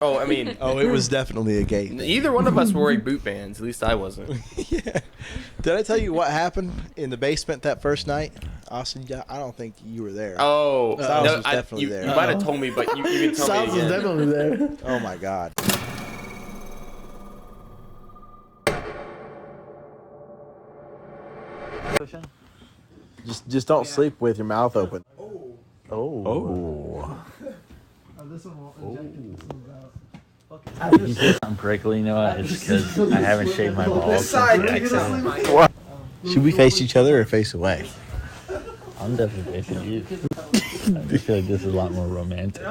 Oh, I mean, Oh, it was definitely a gay thing. either one of us were wearing boot bands. At least I wasn't. Yeah. Did I tell you what happened in the basement that first night? Austin, I don't think you were there. Oh, Styles no, was definitely there. You might have told me, but you can tell Styles me was again. definitely there. Oh my God. Just don't sleep with your mouth open. Oh. If you say something correctly, you know what? It's because I haven't shaved my balls. Should we face each other or face away? I'm definitely facing you. I just feel like this is a lot more romantic.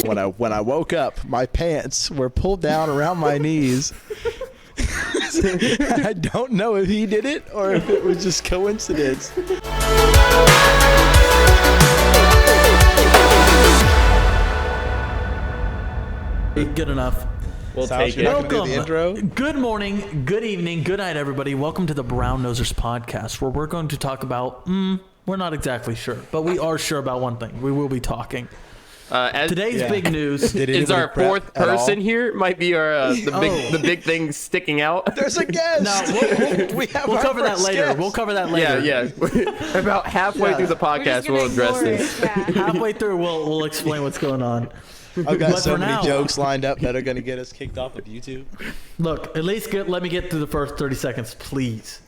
When I woke up, my pants were pulled down around my knees. I don't know if he did it or if it was just coincidence. Good enough. We'll Styles, take you're it. not gonna do the intro? Good morning, good evening, good night, everybody. Welcome to the Brown Nosers podcast, where we're going to talk about, we're not exactly sure, but we are sure about one thing. We will be talking. Today's big news Did is anybody our prep fourth at all? person here. Might be our the big thing sticking out. There's a guest. No, we'll cover that later. Guest. We'll cover that later. Yeah. About halfway through the podcast, we'll address this. Halfway through, we'll explain what's going on. I've got But so for many now- jokes lined up that are going to get us kicked off of YouTube. Look, at least let me get through the first 30 seconds, please.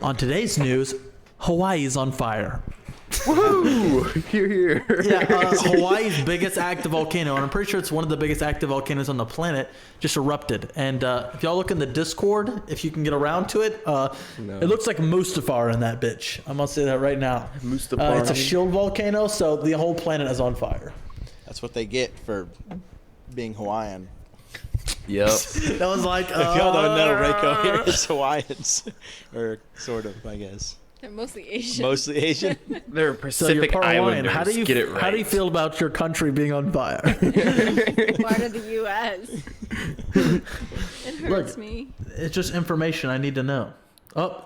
On today's news, Hawaii is on fire. Woohoo! Here. Yeah, Hawaii's biggest active volcano, and I'm pretty sure it's one of the biggest active volcanoes on the planet, just erupted. And if y'all look in the Discord, if you can get around to it, it looks like Mustafar in that bitch. I'm gonna say that right now. Mustafar. It's a shield volcano, so the whole planet is on fire. That's what they get for being Hawaiian. Yep. That was like, If y'all don't know, Reiko here is Hawaiians. Or sort of, I guess. They're mostly Asian. Mostly Asian. They're So you're Pacific part Hawaiian. Islanders. How do you Get it right. How do you feel about your country being on fire? Part of the U.S. It hurts me. It's just information I need to know. Oh,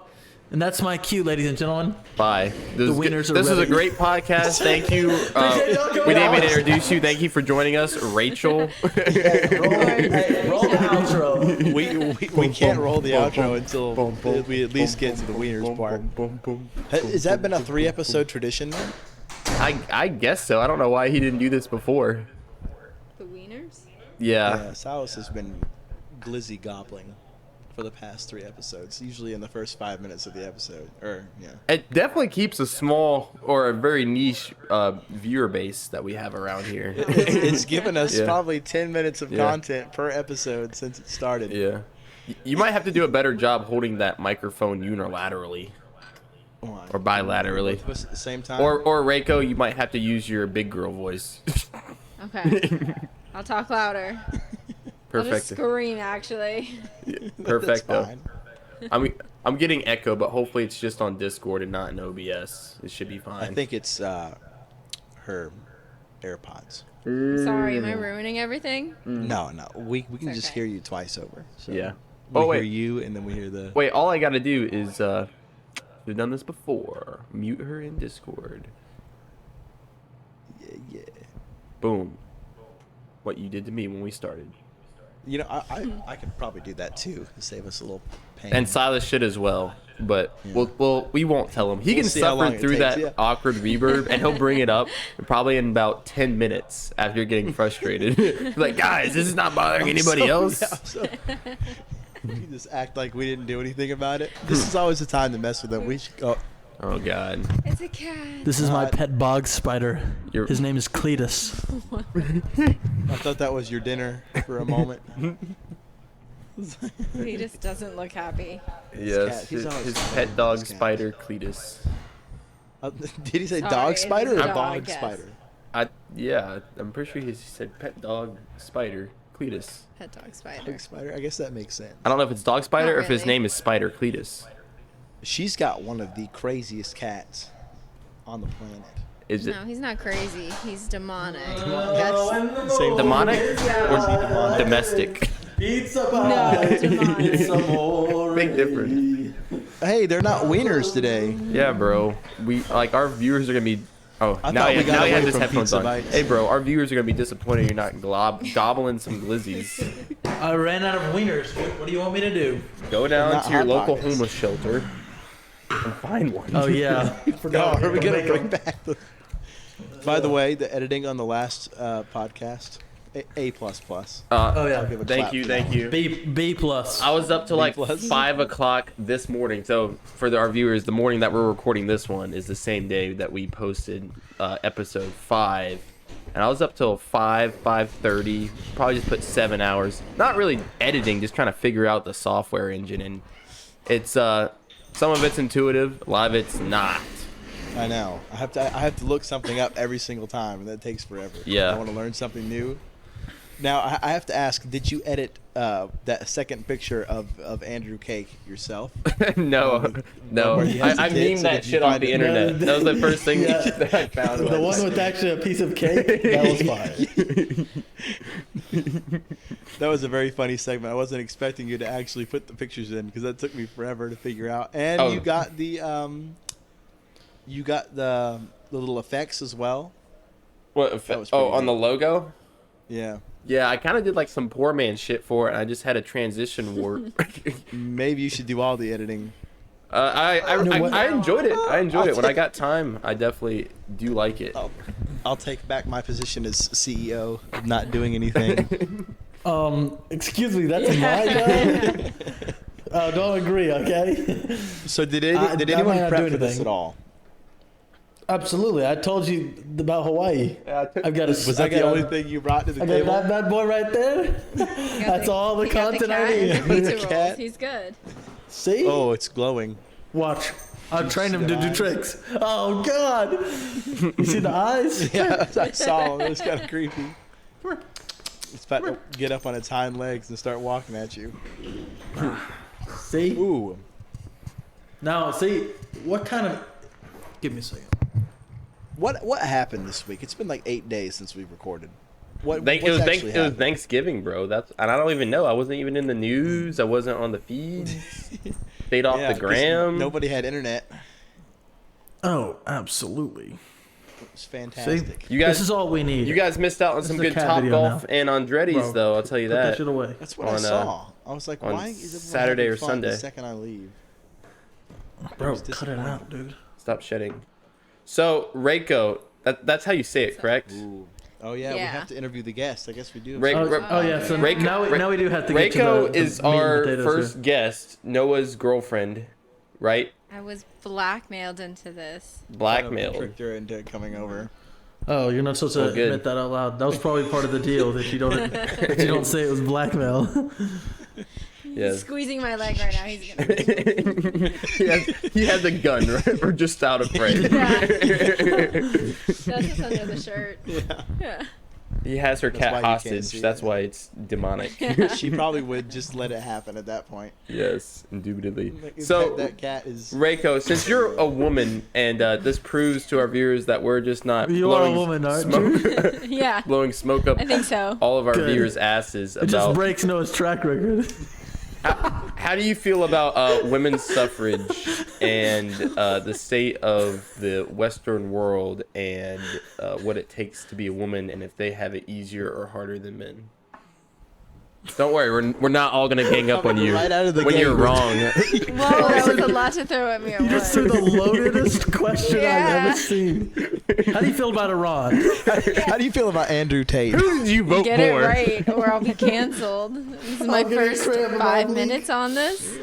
and that's my cue, ladies and gentlemen. Bye. This wieners are is a ready. great podcast. Thank you. We didn't even introduce you. Thank you for joining us, Rachel. Roll the outro. We can't roll the outro until we at least get to the wieners part. Has that been a 3-episode tradition then? I guess so. I don't know why he didn't do this before. The wieners? Yeah. Silas has been glizzy gobbling for the past 3 episodes, usually in the first 5 minutes of the episode. It definitely keeps a small or a very niche viewer base that we have around here. It's given us Yeah. probably 10 minutes of Yeah. content per episode since it started. Yeah. You might have to do a better job holding that microphone unilaterally or bilaterally. Both of us at the same time. Or Reiko, you might have to use your big girl voice. Okay. I'll talk louder. I'll just Perfect. scream, actually. That's Perfecto. fine. I'm getting echo, but hopefully it's just on Discord and not in OBS. It should be fine. I think it's her AirPods. Sorry, am I ruining everything? No, we can It's just okay. hear you twice over. So Yeah. We Oh, hear wait. you, and then we hear the. Wait, all I gotta do is we've done this before. Mute her in Discord. Yeah. Boom. What you did to me when we started. You know, I could probably do that too to save us a little pain. And Silas should as well, but we won't tell him. He We'll can see how long suffer it through takes, that yeah. awkward reverb, and he'll bring it up probably in about 10 minutes after getting frustrated. Like, guys, this is not bothering anybody else. We just act like we didn't do anything about it. This is always the time to mess with it. We should go. Oh God. It's a cat. This is my pet bog spider. You're- His name is Cletus. I thought that was your dinner for a moment. He just doesn't look happy. Yes, he's always his fun. pet dog This cat. Spider Cletus. Did he say Sorry, dog it's spider or a dog, bog yes. spider? Yeah, I'm pretty sure he said pet dog Spider Cletus. Pet dog spider. Dog spider. I guess that makes sense. I don't know if it's dog spider Not or if his really. name is Spider Cletus. She's got one of the craziest cats on the planet. Is it No, he's not crazy. He's demonic. Same demonic Or is he demonic? domestic? Pizza No, demonic. more. Big difference. Hey, they're not wieners today. Yeah, bro. We like our viewers are gonna be. Oh, I now thought we got now you have away this from headphones pizza on. bites. Hey, bro, our viewers are gonna be disappointed you're not gobbling some glizzies. I ran out of wieners. What do you want me to do? Go down Not to your Hot local Pockets. homeless shelter and find one. Oh yeah. No, are we gonna bring back the? By the way, the editing on the last podcast, A++. Oh yeah. give a Thank clap you, for thank that. you. B plus. I was up till like plus. 5 o'clock this morning. So for our viewers, the morning that we're recording this one is the same day that we posted episode 5. And I was up till 5:30. Probably just put 7 hours. Not really editing, just trying to figure out the software engine. And it's some of it's intuitive, a lot of it's not. I know. I have to look something up every single time, and that takes forever. Yeah. I want to learn something new. Now I have to ask: did you edit that second picture of Andrew Cake yourself? No, no. where he has I the kids, memed so that did you shit off find the it? internet. No, That was the first thing yeah. that I found. The one with actually a piece of cake. That was fire. That was a very funny segment. I wasn't expecting you to actually put the pictures in because that took me forever to figure out. And Oh. you got the little effects as well. What? That was Oh, pretty on the good. logo. Yeah. Yeah, I kind of did like some poor man shit for it. And I just had a transition warp. Maybe you should do all the editing. I enjoyed it. I enjoyed it. When I got time, I definitely do like it. I'll take back my position as CEO of not doing anything. Excuse me, that's my job. Don't agree, okay? So did I might anyone not prep do for this anything. at all? Absolutely. I told you about Hawaii. I've got a. Was that the only thing you brought to the I got table? that bad boy right there. That's all the He got content I cat need. and the pizza The rolls. cat. He's good. See? Oh, it's glowing. Watch. I'll train him see to the do eyes? tricks. Oh God! You see the eyes? Yeah, I saw him. It was kind of creepy. It's about to get up on its hind legs and start walking at you. See? Ooh. Now, see what kind of? Give me a second. What happened this week? It's been like 8 days since we recorded. It It was Thanksgiving, bro. And I don't even know. I wasn't even in the news. I wasn't on the feeds. Stayed off the gram. Nobody had internet. Oh, absolutely. It was fantastic. You guys, This is all we need. you guys missed out on some is a good cat Top video Golf now. and Andretti's, Bro, though. I'll tell you Put that that. shit away. That's what I on, saw. I was like, on why is everyone Saturday having or fun Sunday. the second I leave? Bro, was cut it out, dude. Stop shedding. So, Reiko, that's how you say it, correct? Ooh. Oh yeah, we Yeah. have to interview the guest. I guess we do. Ray- Oh, Ra- oh yeah, so Reiko- now we do have to get to Reiko the is meat and our potatoes first here. guest, Noah's girlfriend, right? I was blackmailed into this. Blackmailed. Tricked her into coming over. Oh, you're not supposed to Oh, good. admit that out loud. That was probably part of the deal that you don't say it was blackmail. Yes. Squeezing my leg right now. He's gonna. he has a gun, right? We're just out of frame. Yeah. That's just under the shirt. Yeah. He has her That's cat why you can't hostage. see That's it. why it's demonic. She probably would just let it happen at that point. Yes, indubitably. Like, So, that cat is. Reiko, since you're a woman, and this proves to our viewers that we're just not You are a blowing woman, aren't smoke, Yeah. blowing smoke up I think so. all of our Good. viewers' asses It just about breaks Noah's track record. how do you feel about women's suffrage and the state of the Western world and what it takes to be a woman, and if they have it easier or harder than men? Don't worry, we're not all gonna gang up on you Right out of the when gate. you're wrong. Whoa, that was a lot to throw at me at You just threw once. the loadedest question I've Yeah. ever seen. How do you feel about Iran? How do you feel about Andrew Tate? Who did you vote Get for? it right, or I'll be canceled. This is my I'm gonna first cram in my 5 week. minutes on this,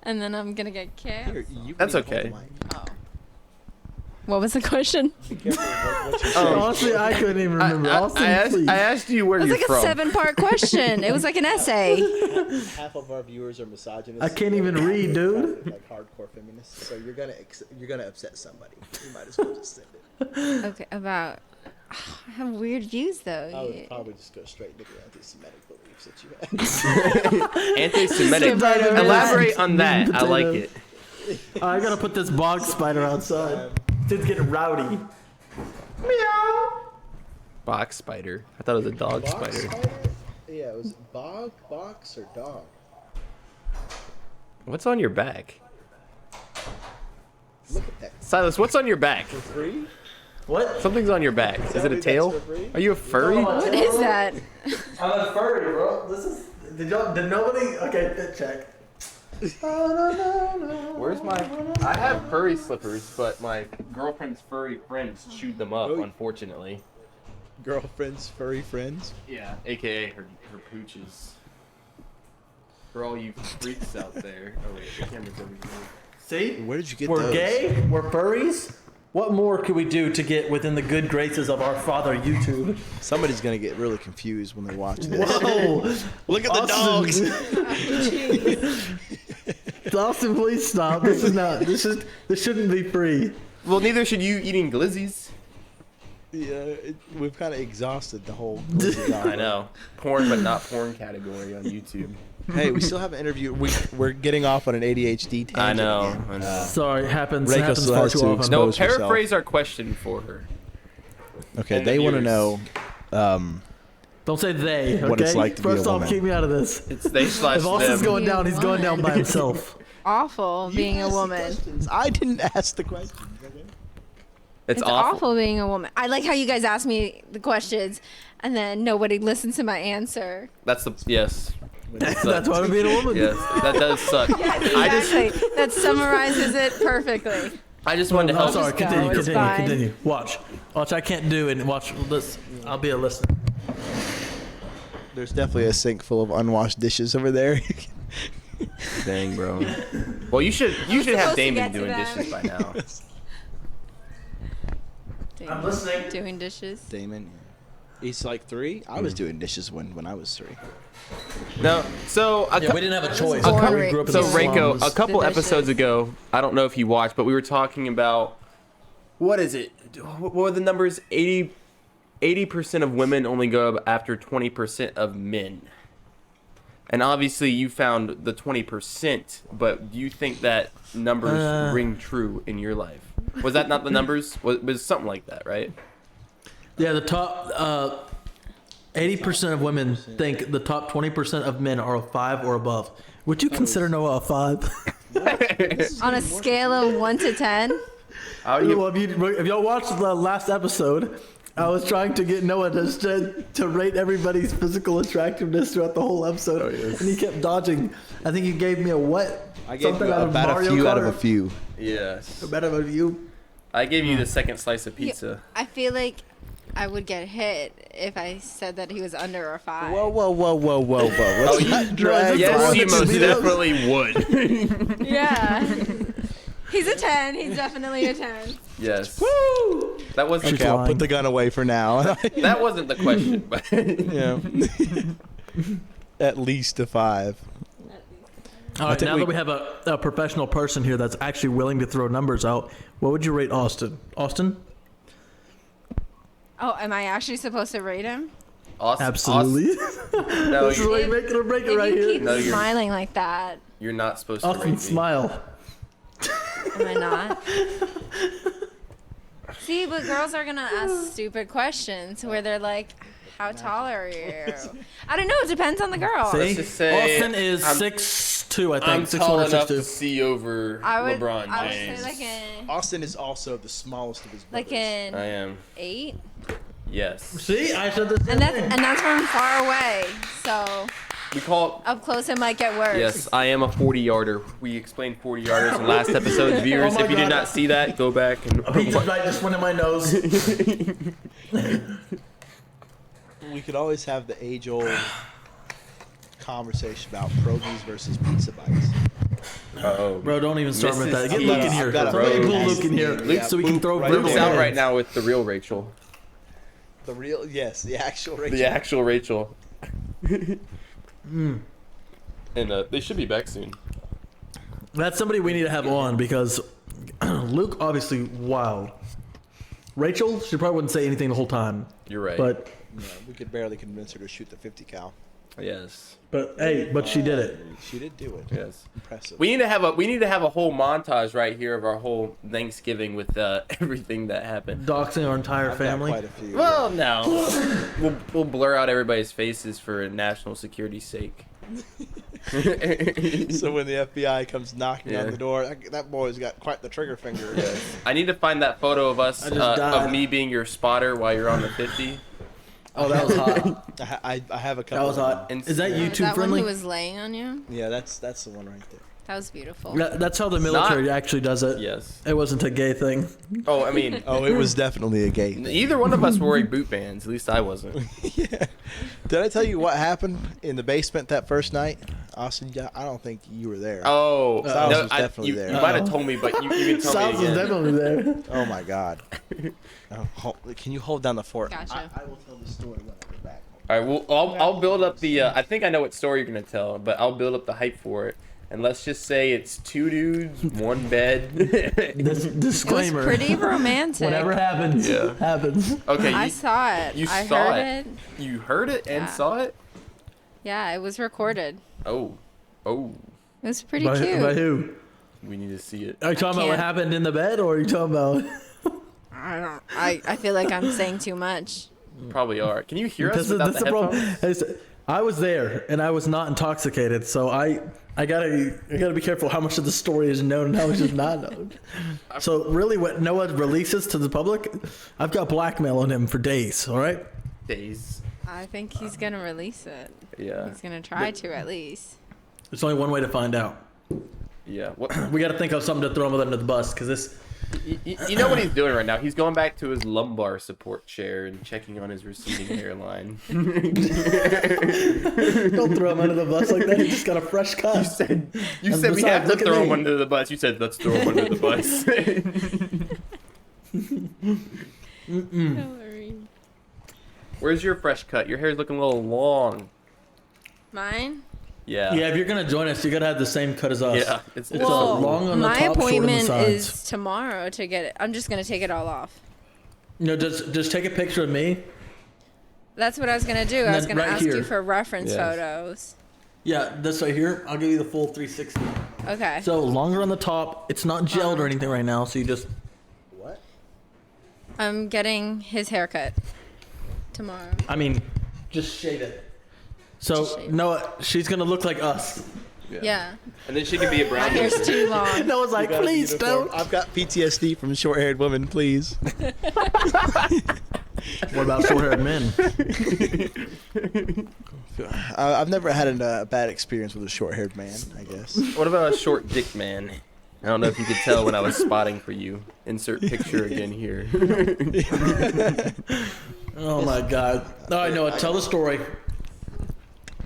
and then I'm gonna get Here, canceled. you That's can hold okay. the mic. Oh. What was the question? Be careful what you say. Honestly, I couldn't even remember. Austin, please. I asked you where It was you're like from. a 7-part question. It was like an essay. Half of our viewers are misogynists. I can't even read, dude. Like hardcore feminists, so you're gonna upset somebody. You might as well just send it. Okay, about. I have weird views though. I would probably just go straight into the anti-Semitic beliefs that you have. Anti-Semitic. Right over Elaborate on that. I like Potatoes. it. I gotta put this bog spider outside. Dude's getting rowdy. Box spider. I thought it was a dog Box spider. Yeah, it was box, or dog. What's on your back? Look at that. Silas, what's on your back? Free? What? Something's on your back. Is it a tail? Are you a furry? What is that? I'm a furry, bro. This is. Did nobody? Okay, fit check. Where's my? I have furry slippers, but my girlfriend's furry friends chewed them up, unfortunately. Girlfriends, furry friends. Yeah, AKA her pooches. For all you freaks out there. Oh wait, the camera's over here. See? Where did you get We're those? gay. We're furries. What more could we do to get within the good graces of our father, YouTube? Somebody's gonna get really confused when they watch this. Whoa! Look at the dogs. Austin, please stop. This is not. This shouldn't be free. Well, neither should you eating glizzies. Yeah, we've kind of exhausted the whole. I know. Porn, but not porn category on YouTube. Hey, we still have an interview. We're getting off on an ADHD tangent. I know. again. I know. Sorry, it happens. Reiko It happens still far has too to often. expose No, yourself. paraphrase our question for her. Okay, And the they want to viewers. know. Don't say they. Okay? What it's like to be a First off, woman. keep me out of this. It's they slash If Austin's them. going down, he's going down by himself. Awful being a woman. I didn't ask the question. It's It's awful. awful being a woman. I like how you guys ask me the questions and then nobody listens to my answer. That's the yes. That's why I'm being a woman. Yes, that does suck. I just Exactly. That summarizes it perfectly. I just wanted to I'm help. sorry. Just go, Continue. it's fine. Continue. Watch. I can't do it. Watch. Listen. I'll be a listener. There's definitely a sink full of unwashed dishes over there. Dang, bro. Well, you should have supposed to Damon get to doing them. dishes by now. I'm listening. Doing dishes. Damon, he's like 3. I was doing dishes when I was 3. No, so Yeah, we didn't have a choice. Born We grew up in So the Reiko, slums. a couple The dishes. episodes ago, I don't know if you watched, but we were talking about what is it? What were the numbers? 80% of women only go up after 20% of men. And obviously you found the 20%, but do you think that numbers ring true in your life? Was that not the numbers? Was something like that, right? Yeah, the top 80% of women think the top 20% of men are a 5 or above. Would you consider Noah a 5? On a scale of 1 to 10. How do you? Well, if y'all watched the last episode, I was trying to get Noah to rate everybody's physical attractiveness throughout the whole episode, Oh, yes. and he kept dodging. I think he gave me a what? I gave Something you out of about a Mario few out of Kart? a few. Yes. A better of you. I gave you the second slice of pizza. I feel like I would get hit if I said that he was under a 5. Whoa, whoa, whoa, whoa, whoa, whoa. Let's you- not drag Yes, Yes, one you that you most beat up. definitely would. Yeah. He's a 10. He's definitely a 10. Yes. Woo! That wasn't. Okay, I'll lying. put the gun away for now. That wasn't the question, but Yeah. At least a 5. All right, think now we- that we have a professional person here that's actually willing to throw numbers out, what would you rate Austin? Austin? Oh, am I actually supposed to rate him? Absolutely. No, This is you're, like make it or break it If right you here. keep No, you're- smiling like that, you're not supposed to rate Austin, me. smile. am I not? See, but girls are gonna ask stupid questions where they're like, "How tall are you?" I don't know. It depends on the girl. See? just say Austin is I'm- 6'2", I think. I'm 6'1" tall or enough to 6'2". see over I would, LeBron I would James. say like an Austin is also the smallest of his brothers. an I am. 8, Yes. See, I said this. and that's from far away. So We call. up close it might get worse. Yes, I am a 40-yarder. We explained 40-yarders in last episode's viewers. Oh my If you did God. not see that, go back and. Pizza bite just went in my nose. We could always have the age-old conversation about pierogies versus pizza bites. Oh, Bro, don't even start with Mrs. that. Get T. Luke in here. I've got a Throw big Luke in here ass- so we can throw right verbal Luke's out hands. right now with the real Rachel. The real, yes, the actual Rachel. The actual Rachel. And they should be back soon. That's somebody we need to have on because Luke obviously wild. Rachel, she probably wouldn't say anything the whole time. You're right. But Yeah, we could barely convince her to shoot the 50 cal. yes, hey, but she did it. She did do it. yes. Impressive. We need to have a whole montage right here of our whole Thanksgiving with everything that happened. Doxing our entire I've got family. quite a few. Well, no, we'll blur out everybody's faces for national security's sake. So when the FBI comes knocking Yeah. on the door, that boy's got quite the trigger finger. I need to find that photo of us, I just died. of me being your spotter while you're on the 50. Oh, that was hot. I have a couple. That was of them. hot. And- Is that Is YouTube that friendly? one who was laying on you? Yeah, that's the one right there. That was beautiful. That's how the military actually does it. Yes. It wasn't a gay thing. Oh, I mean, Oh, it was definitely a gay thing. either one of us were wearing boot bands. At least I wasn't. Yeah. Did I tell you what happened in the basement that first night? Austin, I don't think you were there. Oh, Styles no, was definitely you, there. you might have told me, but you can tell South me was again. definitely there. Oh my God. Can you hold down the fort? Gotcha. I will tell the story when I get back. All right, well, I'll build up the. I think I know what story you're gonna tell, but I'll build up the hype for it. And let's just say it's 2 dudes, 1 bed. Disclaimer. It was pretty romantic. Whatever happens, Yeah. happens. Okay, I you, saw it. you I saw heard it? You heard it and Yeah. saw it. Yeah, it was recorded. Oh, It was pretty By, cute. by who? we need to see it. Are you talking about what can't. happened in the bed, or are you talking about? I feel like I'm saying too much. Probably are. Can you hear us That's without the the problem. headphones? I was there, and I was not intoxicated, so I gotta be careful how much of the story is known and how much is not known. So really, what Noah releases to the public, I've got blackmail on him for days. All right. Days. I think he's gonna release it. Yeah. He's gonna try to at least. There's only one way to find out. Yeah. What? We got to think of something to throw him under the bus, because this. You know what he's doing right now? He's going back to his lumbar support chair and checking on his receding hairline. Don't throw him under the bus like that. He just got a fresh cut. You said we besides, have to look at throw him me. under the bus. You said let's throw him under the bus. Where's your fresh cut? Your hair's looking a little long. Mine? Yeah. Yeah, if you're gonna join us, you gotta have the same cut as us. Yeah. It's Well, long on the my top, short on the appointment sides. is tomorrow to get it. I'm just gonna take it all off. Just take a picture of me. That's what I was gonna do. I was then gonna right ask here. you for reference Yes. photos. Yeah, this right here. I'll give you the full 360. Okay. So longer on the top. It's not gelled or anything right now, so you just. What? I'm getting his haircut tomorrow. I mean, just shave it. So Just shave it. Noah, she's gonna look like us. Yeah. And then she can be a My brown. hair's too long. Noah's like, Got a please uniform. don't. I've got PTSD from short-haired women. Please. What about short-haired men? I've never had a bad experience with a short-haired man. I guess. What about a short dick man? I don't know if you could tell when I was spotting for you. Insert picture again here. Oh my God. All right, Noah, tell the story.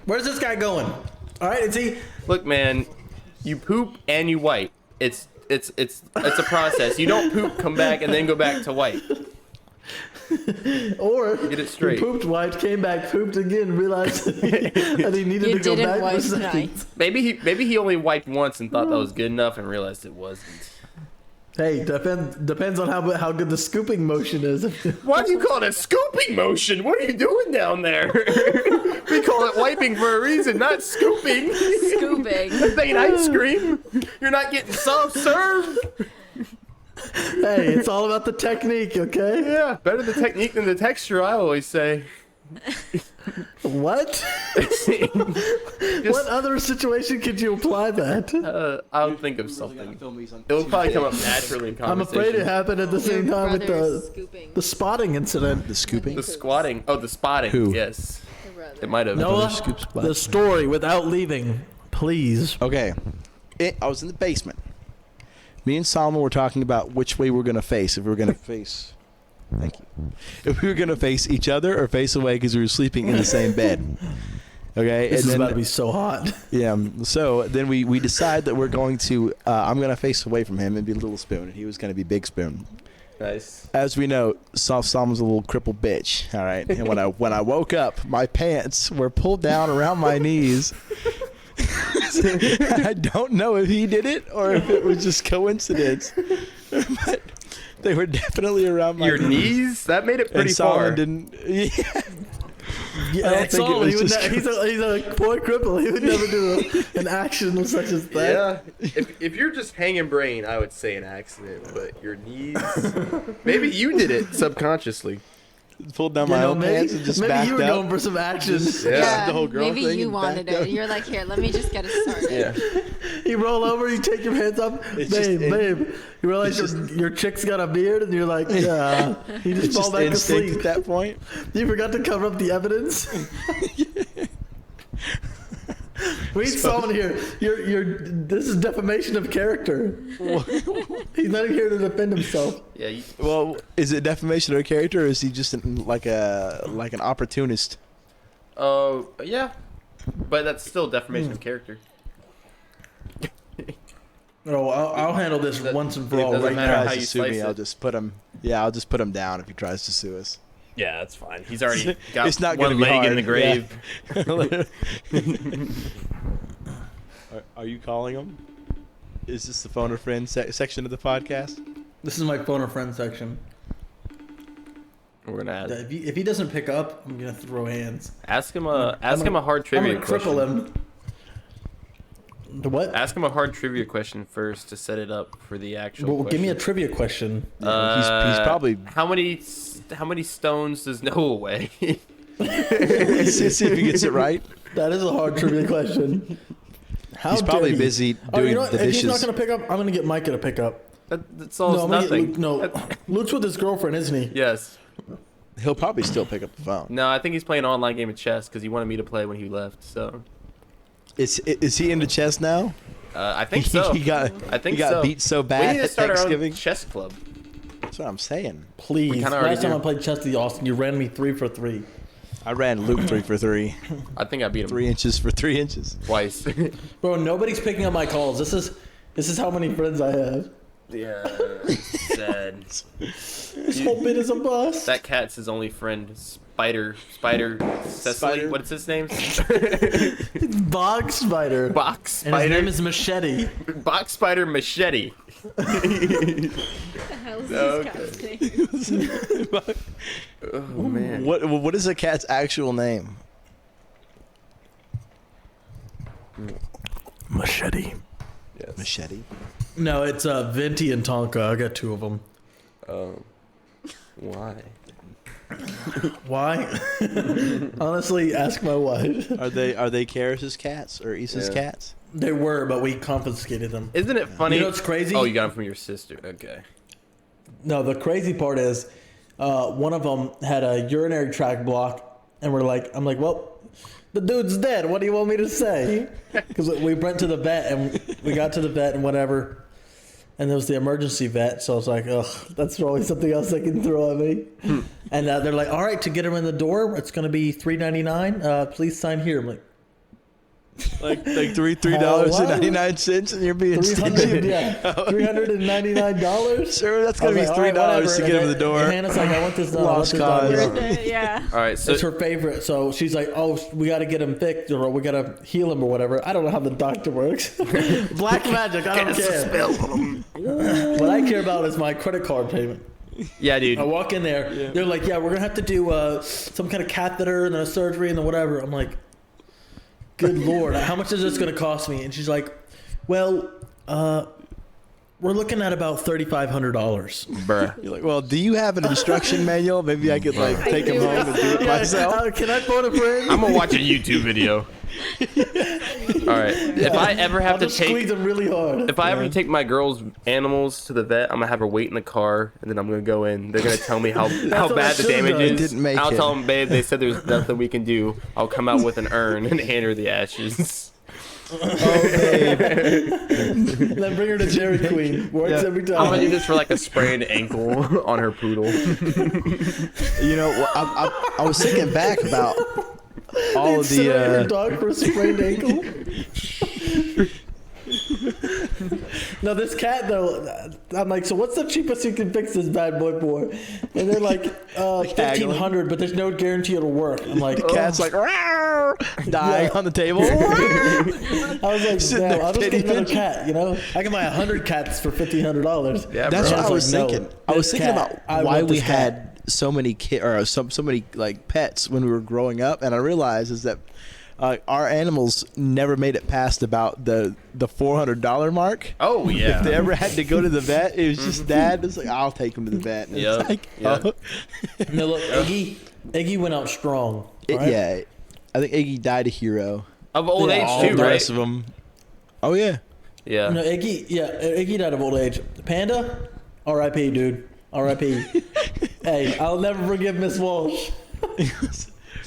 Where's this guy going? All right, is he? Look, man, you poop and you wipe. It's a process. You don't poop, come back, and then go back to wipe. Or Get it straight. he pooped, wiped, came back, pooped again, realized that he needed You to go didn't back for a wipe second. tonight. Maybe he only wiped once and thought that was good enough and realized it wasn't. Hey, depends on how good the scooping motion is. Why do you call it a scooping motion? What are you doing down there? We call it wiping for a reason, not scooping. Scooping. This ain't ice cream. You're not getting soft serve. Hey, it's all about the technique, okay? Yeah, better the technique than the texture, I always say. What? What other situation could you apply that? I'll think of something. It'll probably come up naturally in I'm conversation. afraid it happened at the same Your time with brother is the scooping. spotting incident. The scooping. The squatting. Oh, the spotting. Who? Yes. Your brother. It might have. Noah, scoops butt. the story without leaving, please. Okay. I was in the basement. Me and Solomon were talking about which way we're gonna face. If we were gonna face. Thank you. If we were gonna face each other or face away because we were sleeping in the same bed. Okay. This is then, about to be so hot. Yeah. So then we decide that we're going to. I'm gonna face away from him and be Little Spoon, and he was gonna be Big Spoon. Nice. As we know, Solomon's a little crippled bitch. All right. And when I woke up, my pants were pulled down around my knees. I don't know if he did it or if it was just coincidence, but they were definitely around my Your knees? That made it pretty and Solomon far. didn't. Yeah. Yeah, I don't that's think it all. was He would just he's a poor cripple. He would never do an action such as that. Yeah. If you're just hanging brain, I would say an accident. But your knees, maybe you did it subconsciously. Pulled down You my know, own maybe, pants and just maybe backed you were up. going for some action. Yeah. The whole girl maybe thing you and wanted backed up. it. You're like, here, let me just get it started. Yeah. You roll over, you take your hands up, It's babe, just- babe. You realize your chick's got a beard, and you're like, yeah. You just It's fall just back to instinct sleep. at that point. You forgot to cover up the evidence. We need someone here. This is defamation of character. He's not even here to defend himself. Yeah. Well, is it defamation of character, or is he just like an opportunist? Oh, yeah. But that's still defamation of character. Oh, I'll handle this That- once and for it all doesn't right matter now. how you to sue me, slice I'll it. just put him. Yeah, I'll just put him down if he tries to sue us. Yeah, that's fine. He's already got It's not gonna one be leg in hard. the grave. Are you calling him? Is this the phone or friend section of the podcast? This is my phone or friend section. We're gonna add. If he doesn't pick up, I'm gonna throw hands. Ask him a hard I'm trivia gonna cripple question. him. The what? Ask him a hard trivia question first to set it up for the actual. Well, give me a question. trivia question. He's probably. How many stones does Noah weigh? See if he gets it right. That is a hard trivia question. How He's probably dare you? busy Oh, doing you know what? the If he's not dishes. gonna pick up, I'm gonna get Micah to pick up. That solves No, I'm gonna nothing. get Luke. No, Luke's with his girlfriend, isn't he? Yes. He'll probably still pick up the phone. No, I think he's playing an online game of chess because he wanted me to play when he left. So Is he into chess now? I think so. He got so. beat so We bad need to at start our own Thanksgiving. chess club. That's what I'm saying. Please. kinda already Last time do. I played chess with you, Austin, you ran me 3 for 3. I ran Luke 3 for 3, I think I beat him 3 inches for 3 inches. twice. Bro, nobody's picking up my calls. This is how many friends I have. Yeah, sad. This whole bit is a bust. That cat's his only friend. Spider Cecily. Spider. What's his name? Bog spider. Box And his Spider. name is Machete. Box Spider Machete. What the hell is this cat's name? Oh man. What is a cat's actual name? Machete. Yes. Machete. No, it's Venti and Tonka. I got 2 of them. Why? Why? Honestly, ask my wife. Are they Karis's cats or Issa's Yeah. cats? They were, but we confiscated them. Isn't it funny? You know what's crazy? Oh, you got him from your sister. Okay. No, the crazy part is, one of them had a urinary tract block, and I'm like, well, the dude's dead. What do you want me to say? Because we went to the vet, and we got to the vet and whatever, and there was the emergency vet. So I was like, ugh, that's probably something else they can throw at me. And they're like, all right, to get him in the door, it's going to be $3.99. Please sign here. I'm like, Like $3.99, and you're being $300, stupid. yeah, $399. Sir, that's I gonna was be like, all right, $3 to whatever. get him in And the door. And Hannah's like, I want this done. I want Lost this done. cause. Yeah. All right. So It's her favorite. So she's like, oh, we got to get him fixed or we got to heal him or whatever. I don't know how the doctor works. Black magic. I don't care. What I care about is my credit card payment. yeah, dude. I walk in there. They're like, yeah, we're going to have to do some kind of catheter and then a surgery and then whatever. I'm like, good Lord, how much is this going to cost me? And she's like, well, we're looking at about $3,500. Bruh. You're like, well, do you have an instruction manual? Maybe I could like I take him do. home and do it myself. Can I phone a friend? I'm gonna watch a YouTube video. All right. If I ever have I'll to just squeeze take, them really hard. if I ever take my girl's animals to the vet, I'm gonna have her wait in the car, and then I'm gonna go in. They're gonna tell me how what I bad the should've damage done. is. Didn't make I'll it. tell them, babe. They said there's nothing we can do. I'll come out with an urn and hand her the ashes. Then bring her to Dairy Queen. Works every time. I'm gonna do this for like a sprained ankle on her poodle. You know, I was thinking back about all of Incinerate your the. dog for a sprained ankle. No, this cat though. I'm like, so what's the cheapest you can fix this bad boy for? And they're like, $1,500, but there's no guarantee it'll work. I'm like, Cat's like "Rawr," dying Yeah. on the table. I was like, Sitting no, there I'll just get another pity cat. You know, I can buy 100 cats for $1,500. Yeah, That's bro. what I was like, no, thinking. I was this thinking cat, I about why want we this cat. had so many so many like pets when we were growing up, and I realized is that Our animals never made it past about the $400 mark. Oh yeah. If they ever had to go to the vet, it was just Dad. It's like, I'll take them to the vet. And Yep. it's like, Yep. oh. No, look, Iggy went out strong. Right? Yeah, I think Iggy died a hero. Of old Yeah, age All too, the right? rest of them. Oh yeah. Yeah. No, Iggy died of old age. Panda, R.I.P. dude, R.I.P. Hey, I'll never forgive Miss Walsh.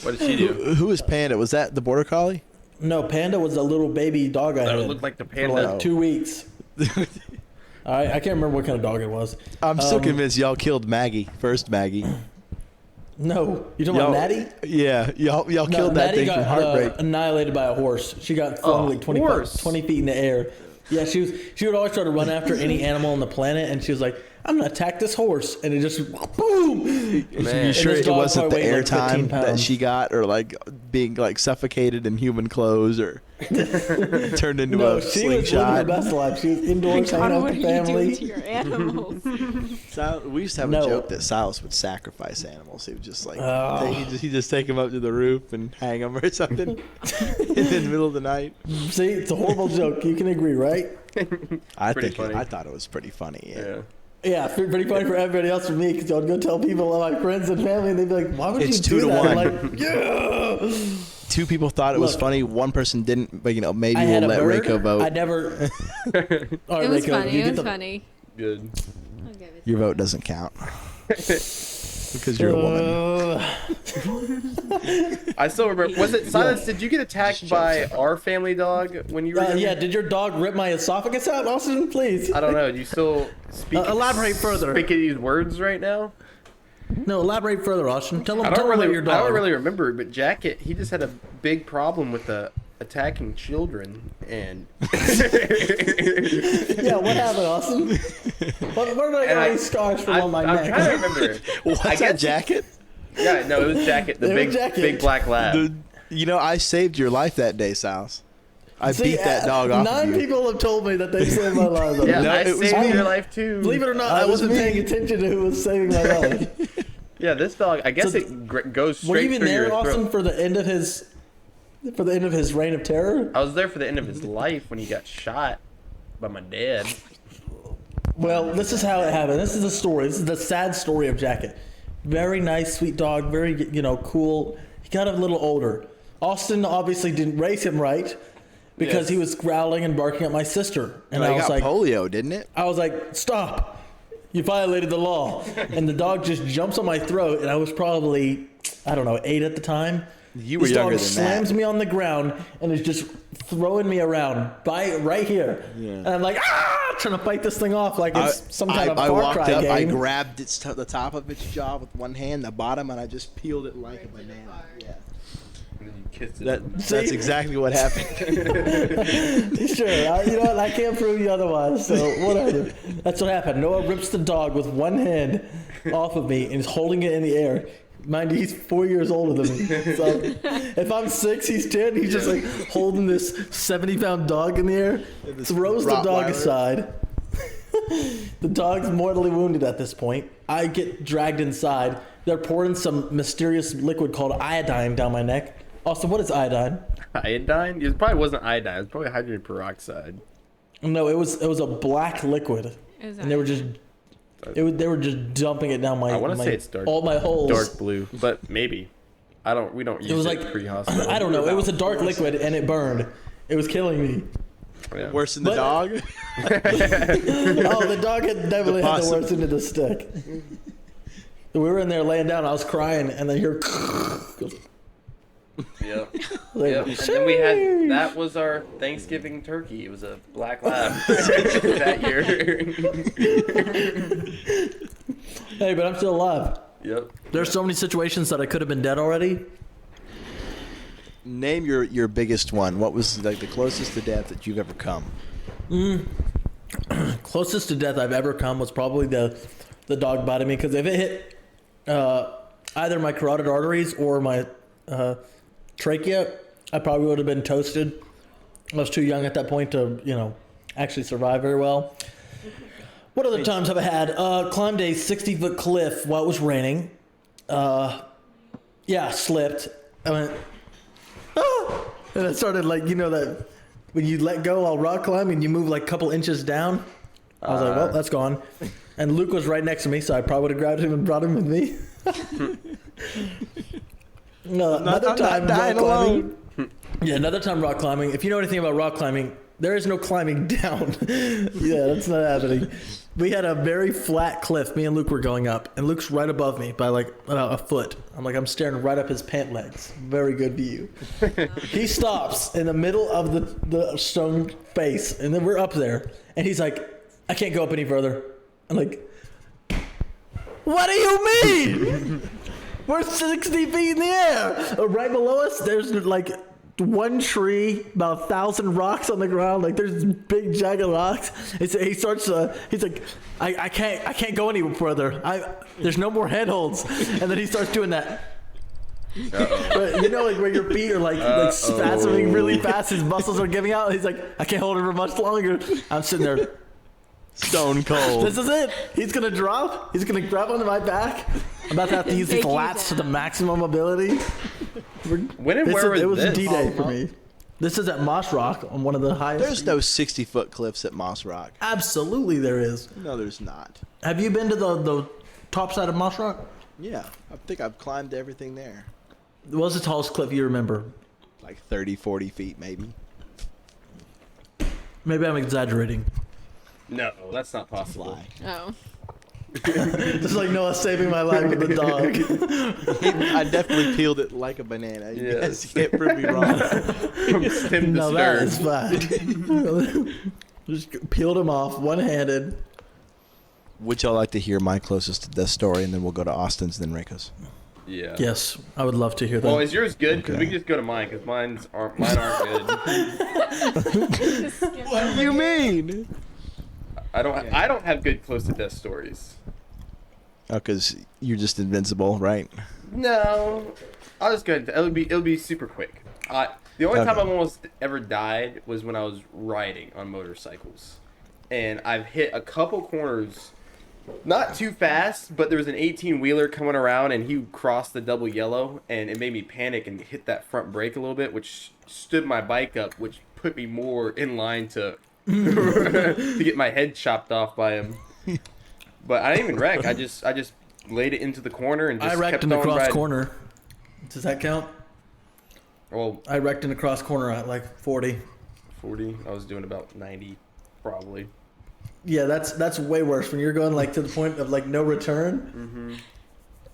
What did she do? Who was Panda? Was that the Border Collie? No, Panda was a little baby dog I That had would look like the for panda. like 2 weeks. All right, I can't remember what kind of dog it was. I'm still convinced y'all killed Maggie. First Maggie. No, you talking about Maddie? Yeah, y'all No, killed that Maddie thing from got heartbreak. annihilated by a horse. She got flung like 20 horse. 20 feet in the air. Yeah, she would always try to run after any animal on the planet, and she was like, "I'm gonna attack this horse," and it just boom. Man. You sure this it dog wasn't the probably weighed like 15 airtime that pounds. she got, or like being like suffocated in human clothes, or turned into No, a she was living her slingshot? best life. She was indoors God, hanging out what with are the you doing to family. your animals? We used to have No. a joke that Silas would sacrifice animals. He would just like Oh. he'd just take them up to the roof and hang them or something in the middle of the night. See, it's a horrible joke. You can agree, right? Pretty funny. I thought it was pretty funny. Yeah. Yeah. Yeah, pretty funny for everybody else, for me, because I'd go tell people, my friends and family, and they'd be like, "Why would It's you 2 do to that?" 1. I'm like, yeah. 2 people thought it was Look. funny. 1 person didn't, but maybe I we'll had a let bird. Reiko vote. I never. All right, It was Reiko, funny. you It get was the- funny. Good. I'll give it. Your vote doesn't count because you're a woman. I still remember. Was it Silence? Did you get attacked by our family dog when you were? younger? Yeah, did your dog rip my esophagus out, Austin? Please. I don't know. Do you still speak? Elaborate further. Speak these words right now. No, elaborate further, Austin. Tell them, I tell don't them really. about your dog. I don't really remember. But Jacket, he just had a big problem with attacking children and. Yeah, what happened, Austin? What did I get all these scars from on my I'm neck? trying to remember. What's I that guess- jacket? Yeah, no, it was Jacket, the It was big, Jacket. big black lab. I saved your life that day, Silas. I See, beat that dog off 9 of you. people have told me that they saved my life. Yeah, No, I it was saved me. your life too. Believe it or not, That I was wasn't me. paying attention to who was saving my life. Yeah, this dog. I guess So it goes Were you straight even through your there, Austin, throat. for the end of his reign of terror? I was there for the end of his life when he got shot by my dad. Well, this is how it happened. This is the story. This is the sad story of Jacket. Very nice, sweet dog. Very, cool. He got a little older. Austin obviously didn't raise him right because Yes. he was growling and barking at my sister. And I I was got like, polio, didn't it? stop. You violated the law. And the dog just jumps on my throat, and I was probably, 8 at the time. You were This younger dog than slams that. me on the ground and is just throwing me around right here. Yeah. And I'm like, trying to fight this thing off like it's some kind of I Far walked Cry up, I game. grabbed the top of its jaw with one hand, the bottom, and I just peeled it like a banana. Yeah. And then you kissed it. That's See? exactly what happened. Sure, you know what? I can't prove you otherwise, so whatever. That's what happened. Noah rips the dog with one hand off of me and is holding it in the air. Mind you, he's 4 years older than me. So if I'm 6, he's 10. He's just like holding this 70-pound dog in the air, this throws the dog Rottweiler. aside. The dog's mortally wounded at this point. I get dragged inside. They're pouring some mysterious liquid called iodine down my neck. Austin, what is iodine? Iodine? It probably wasn't iodine. It was probably hydrogen peroxide. No, it was a black liquid, Is and they were just they were just dumping it down my. I want to my- say it's dark. all my holes. Dark blue, but maybe. We don't use it was like- pre-hospital. I don't know. It was a dark liquid, and it burned. It was killing me. Yeah. Worse than the But- dog? Oh, the dog had definitely had the possum. worst end of the stick. We were in there laying down. I was crying, and then you're. Yep. Like, Yep. And then we had that was our Thanksgiving turkey. It was a black lab that year. Hey, but I'm still alive. Yep. There's so many situations that I could have been dead already. Name your biggest one. What was like the closest to death that you've ever come? Closest to death I've ever come was probably the dog biting me, because if it hit either my carotid arteries or my trachea, I probably would have been toasted. I was too young at that point to, actually survive very well. What other times have I had? Climbed a 60-foot cliff while it was raining. Slipped. I went, And I started like, you know that when you let go while rock climbing, you move like a couple inches down. I was like, well, that's gone. And Luke was right next to me, so I probably would have grabbed him and brought him with me. Another time rock climbing. Yeah, another time rock climbing. If you know anything about rock climbing, there is no climbing down. Yeah, that's not happening. We had a very flat cliff. Me and Luke were going up, and Luke's right above me by like about a foot. I'm staring right up his pant legs. Very good view. He stops in the middle of the stone face, and then we're up there, and he's like, I can't go up any further. I'm like, what do you mean? We're 60 feet in the air. Right below us, there's like one tree, about 1,000 rocks on the ground. Like there's big jagged rocks. He starts. He's like, I can't go any further. There's no more handholds. And then he starts doing that. But you know, like where your feet are like spasming really fast. His muscles are giving out. He's like, I can't hold it for much longer. I'm sitting there. Stone cold. This is it. He's gonna drop. He's gonna grab onto my back. I'm about to have to use these lats to the maximum ability. When and where it was this? D-Day for me. This is at Moss Rock on one of the highest. There's no 60-foot cliffs at Moss Rock. Absolutely, there is. No, there's not. Have you been to the top side of Moss Rock? Yeah, I think I've climbed everything there. What was the tallest cliff you remember? Like 30, 40 feet, maybe. Maybe I'm exaggerating. No, that's not possible. Fly. Oh. Just like Noah saving my life with the dog. I definitely peeled it like a banana. You Yes. guys can't prove me wrong. From stem to No, that stern. is fine. Just peeled him off, one-handed. Would y'all like to hear my closest to death story, and then we'll go to Austin's, then Rico's? Yeah. Yes, I would love to hear that. Well, is yours good? Because we Okay. can just go to mine, because mine aren't good. What do you mean? I don't have good close to death stories. Oh, because you're just invincible, right? No, I'll just go ahead. It'll be super quick. The only time Okay. I've almost ever died was when I was riding on motorcycles, and I've hit a couple corners, not too fast, but there was an 18-wheeler coming around, and he crossed the double yellow, and it made me panic and hit that front brake a little bit, which stood my bike up, which put me more in line to to get my head chopped off by him. But I didn't even wreck. I just laid it into the corner and just I wrecked kept in the on cross riding. corner. Does that count? Well, I wrecked in the cross corner at like 40. 40. I was doing about 90, probably. Yeah, that's way worse when you're going like to the point of like no return,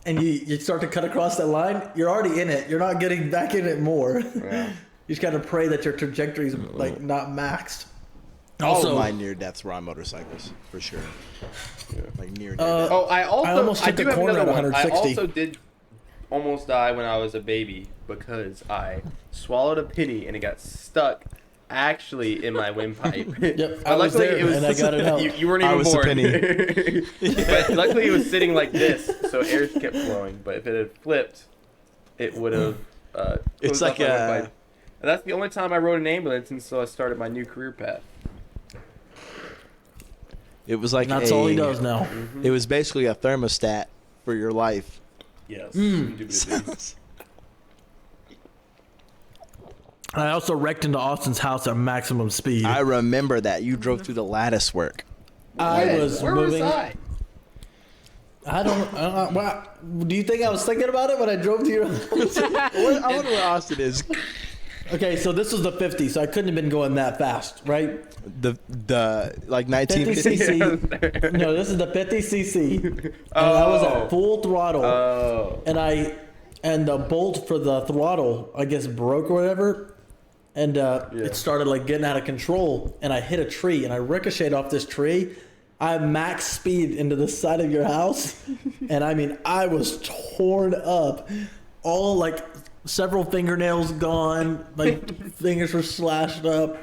and you start to cut across that line. You're already in it. You're not getting back in it more. Yeah. You just got to pray that your trajectory's like not maxed. All Also, of my near deaths were on motorcycles, for sure. Yeah. Like near Uh, death. Oh, I almost took do the have corner another at one. I 160. also did almost die when I was a baby because I swallowed a penny and it got stuck actually in my windpipe. Yep, But I was luckily there it was, and I got it out. You weren't I even was the born. penny. But luckily it was sitting like this, so air kept flowing. But if it had flipped, it would have. It's closed off like my a- windpipe. And that's the only time I rode an ambulance until I started my new career path. It was like that's all he does now. It was basically a thermostat for your life. Yes. Mm. Indubitably. I also wrecked into Austin's house at maximum speed. I remember that. You drove through the lattice work. I was Where moving. was I? I don't. Wow. Do you think I was thinking about it when I drove to your house? I wonder where Austin is. Okay, so this was the 50, so I couldn't have been going that fast, right? The like 50 1950. cc. No, this is the 50 cc. And I was Oh. at full throttle, Oh. and the bolt for the throttle, I guess, broke or whatever, and it started like getting out of control, and I hit a tree, and I ricocheted off this tree. I max speed into the side of your house, and I mean, I was torn up, all like several fingernails gone, like fingers were slashed up.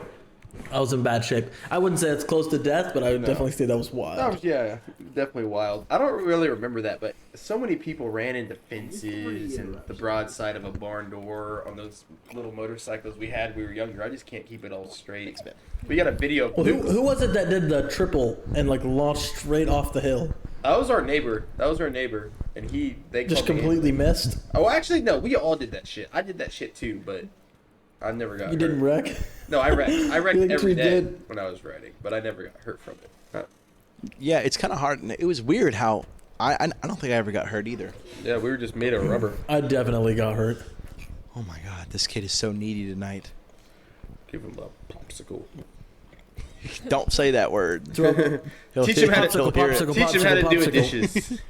I was in bad shape. I wouldn't say it's close to death, but I would definitely say that was wild. That was, yeah, definitely wild. I don't really remember that, but so many people ran into fences and the broadside of a barn door on those little motorcycles we had when we were younger. I just can't keep it all straight. We got a video of Well, Luke. who was it that did the triple and like launched straight off the hill? That was our neighbor. And they Just called me in. completely missed. Oh, actually, no. We all did that shit. I did that shit too, but I never got You didn't hurt. wreck? No, I wrecked. I wrecked You every day did. when I was riding, but I never got hurt from it. Yeah, it's kind of hard. And it was weird how I don't think I ever got hurt either. Yeah, we were just made of rubber. I definitely got hurt. Oh my god, this kid is so needy tonight. Give him a popsicle. Don't say that word. He'll Teach him how to he'll hear it. popsicle. Teach him how to do popsicle. dishes.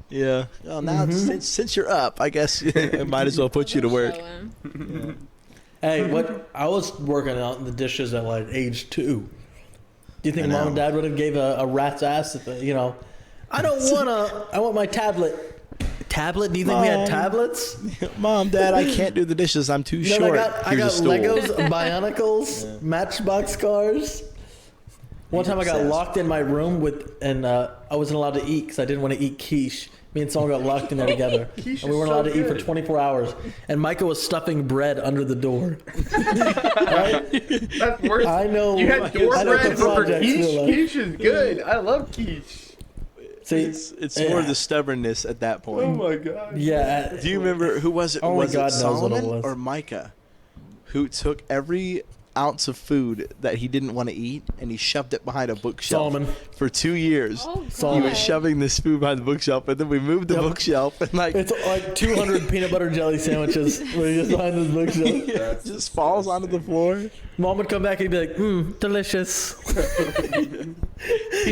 Yeah. Well, now since you're up, I guess I might as well put you to work. Show him. Hey, what? I was working out in the dishes at like age 2. Do you think I know. mom and dad would have gave a rat's ass if I don't wanna. I want my tablet. Tablet? Do you think we had Mom. tablets? Mom, Dad, I can't do the dishes. I'm too You know short. what I got Here's a stool. Legos, Bionicles, Matchbox cars. One time I got obsessed. locked in my room and I wasn't allowed to eat because I didn't want to eat quiche. Me and Saul got locked in there together, Quiche and we is weren't so allowed to eat for good. 24 hours. And Micah was stuffing bread under the door. That's worse. I know. You had I door know what bread the over projects quiche. feel like. Quiche is good. I love quiche. See, It's more the stubbornness at that Oh point. my god. yeah. Do you remember who was it? Only Was God it knows what it Solomon was. or Micah, who took every ounce of food that he didn't want to eat and he shoved it behind a bookshelf Solomon. for 2 years? Oh, Solomon. He was shoving this food behind the bookshelf, and then we moved the Yep. bookshelf, and like It's like 200 peanut butter jelly sandwiches where you just behind this bookshelf. it just falls onto the floor. Mom would come back and he'd be like, delicious. He's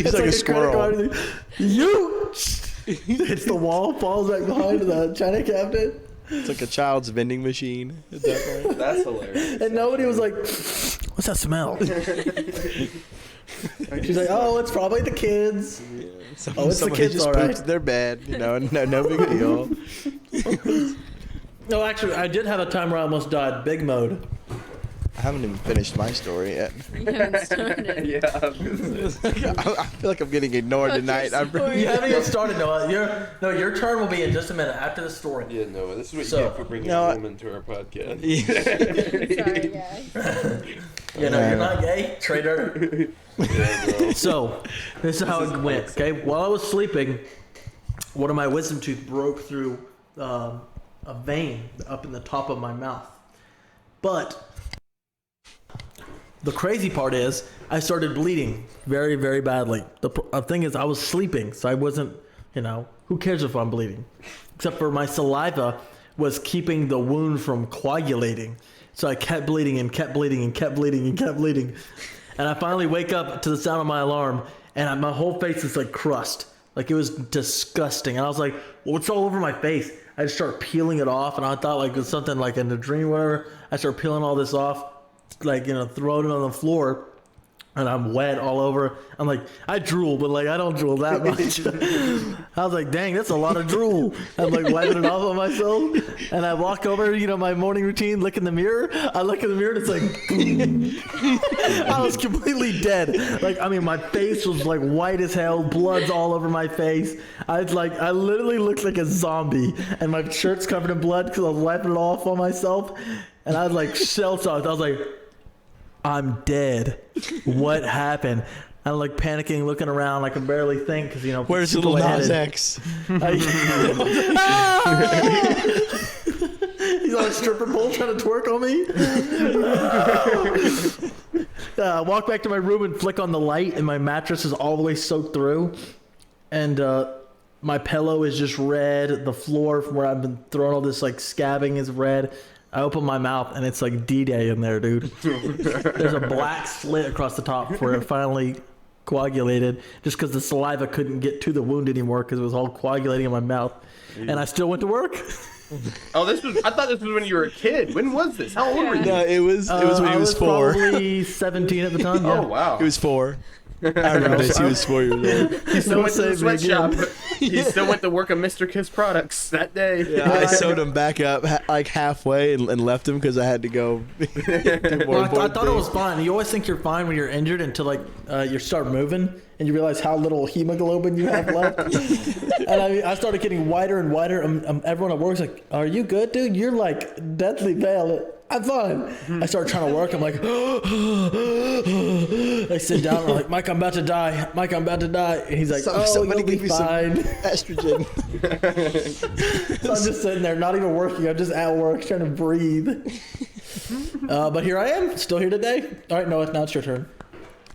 It's like a credit squirrel. card. You hits the wall, falls back behind the china cabinet, It's like a child's vending machine at that point. That's hilarious. and nobody was like, "What's that smell?" She's like, "Oh, it's probably the kids." Oh, it's the Somebody kids, just all pooped right. in their bed, no big deal. No, actually, I did have a time where I almost died. Big mode. I haven't even finished my story yet. You haven't started. Yeah. I was gonna say. I feel like I'm getting ignored tonight. You haven't even started, Noah. Your turn will be in just a minute after the story. Yeah, no, this is what So- you get for bringing No, a woman to our podcast. Sorry, guys. You know, you're not gay, traitor. Yeah, bro. So, this is how it went. Okay, while I was sleeping, one of my wisdom teeth broke through a vein up in the top of my mouth. But the crazy part is, I started bleeding very, very badly. The thing is, I was sleeping, so I wasn't. Who cares if I'm bleeding? Except for my saliva was keeping the wound from coagulating. So I kept bleeding and kept bleeding and kept bleeding and kept bleeding. And I finally wake up to the sound of my alarm, and my whole face is like crust. Like, it was disgusting. And I was like, well, it's all over my face. I just start peeling it off, and I thought like it was something like in a dream or whatever. I start peeling all this off, like, throwing it on the floor. And I'm wet all over. I'm like, I drool, but like I don't drool that much. I was like, dang, that's a lot of drool. I'm like wiping it off on myself. And I walk over, my morning routine, look in the mirror. I look in the mirror and it's like, I was completely dead. Like, I mean, my face was like white as hell. Blood's all over my face. I literally looked like a zombie. And my shirt's covered in blood because I was wiping it off on myself. And I was like shell-shocked. I was like, I'm dead. What happened? I'm like panicking, looking around. I can barely think because Where's super little Nas lightheaded. X? He's on a stripper pole trying to twerk on me. I walk back to my room and flick on the light, and my mattress is all the way soaked through, and my pillow is just red. The floor from where I've been throwing all this like scabbing is red. I open my mouth and it's like D-Day in there, dude. There's a black slit across the top where it finally coagulated just because the saliva couldn't get to the wound anymore because it was all coagulating in my mouth. And I still went to work. Oh, I thought this was when you were a kid. When was this? How old were you? No, it was when I he was 4. probably 17 at the time. Oh, Yeah. wow. He was 4. I remember this. He was 4 years old. He still went to the Don't say me sweatshop. again. He still went to work at Mr. Kiss Products that day. Yeah, I sewed him back up like halfway and left him because I had to go. Do more Well, I important thought it was things. fine. You always think you're fine when you're injured until like you start moving and you realize how little hemoglobin you have left. And I started getting whiter and whiter. Everyone at work's like, "Are you good, dude? You're like deathly pale." I'm fine. I start trying to work. I'm like, I sit down. I'm like, Mike, I'm about to die. Mike, I'm about to die. And he's like, Somebody you'll be give me some fine. estrogen. So I'm just sitting there, not even working. I'm just at work trying to breathe. But here I am, still here today. All right, Noah, now it's your turn.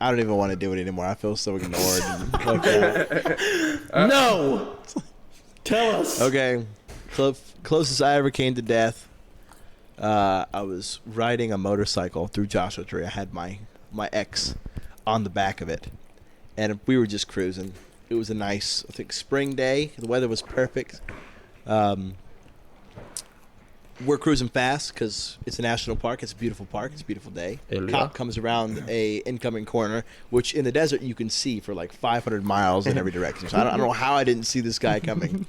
I don't even want to do it anymore. I feel so ignored. And like that. No! Tell us. Okay. Closest I ever came to death. I was riding a motorcycle through Joshua Tree. I had my ex on the back of it, and we were just cruising. It was a nice, I think, spring day. The weather was perfect. We're cruising fast because it's a national park. It's a beautiful park. It's a beautiful day. Cop comes around a incoming corner, which in the desert you can see for like 500 miles in every direction. So I don't know how I didn't see this guy coming,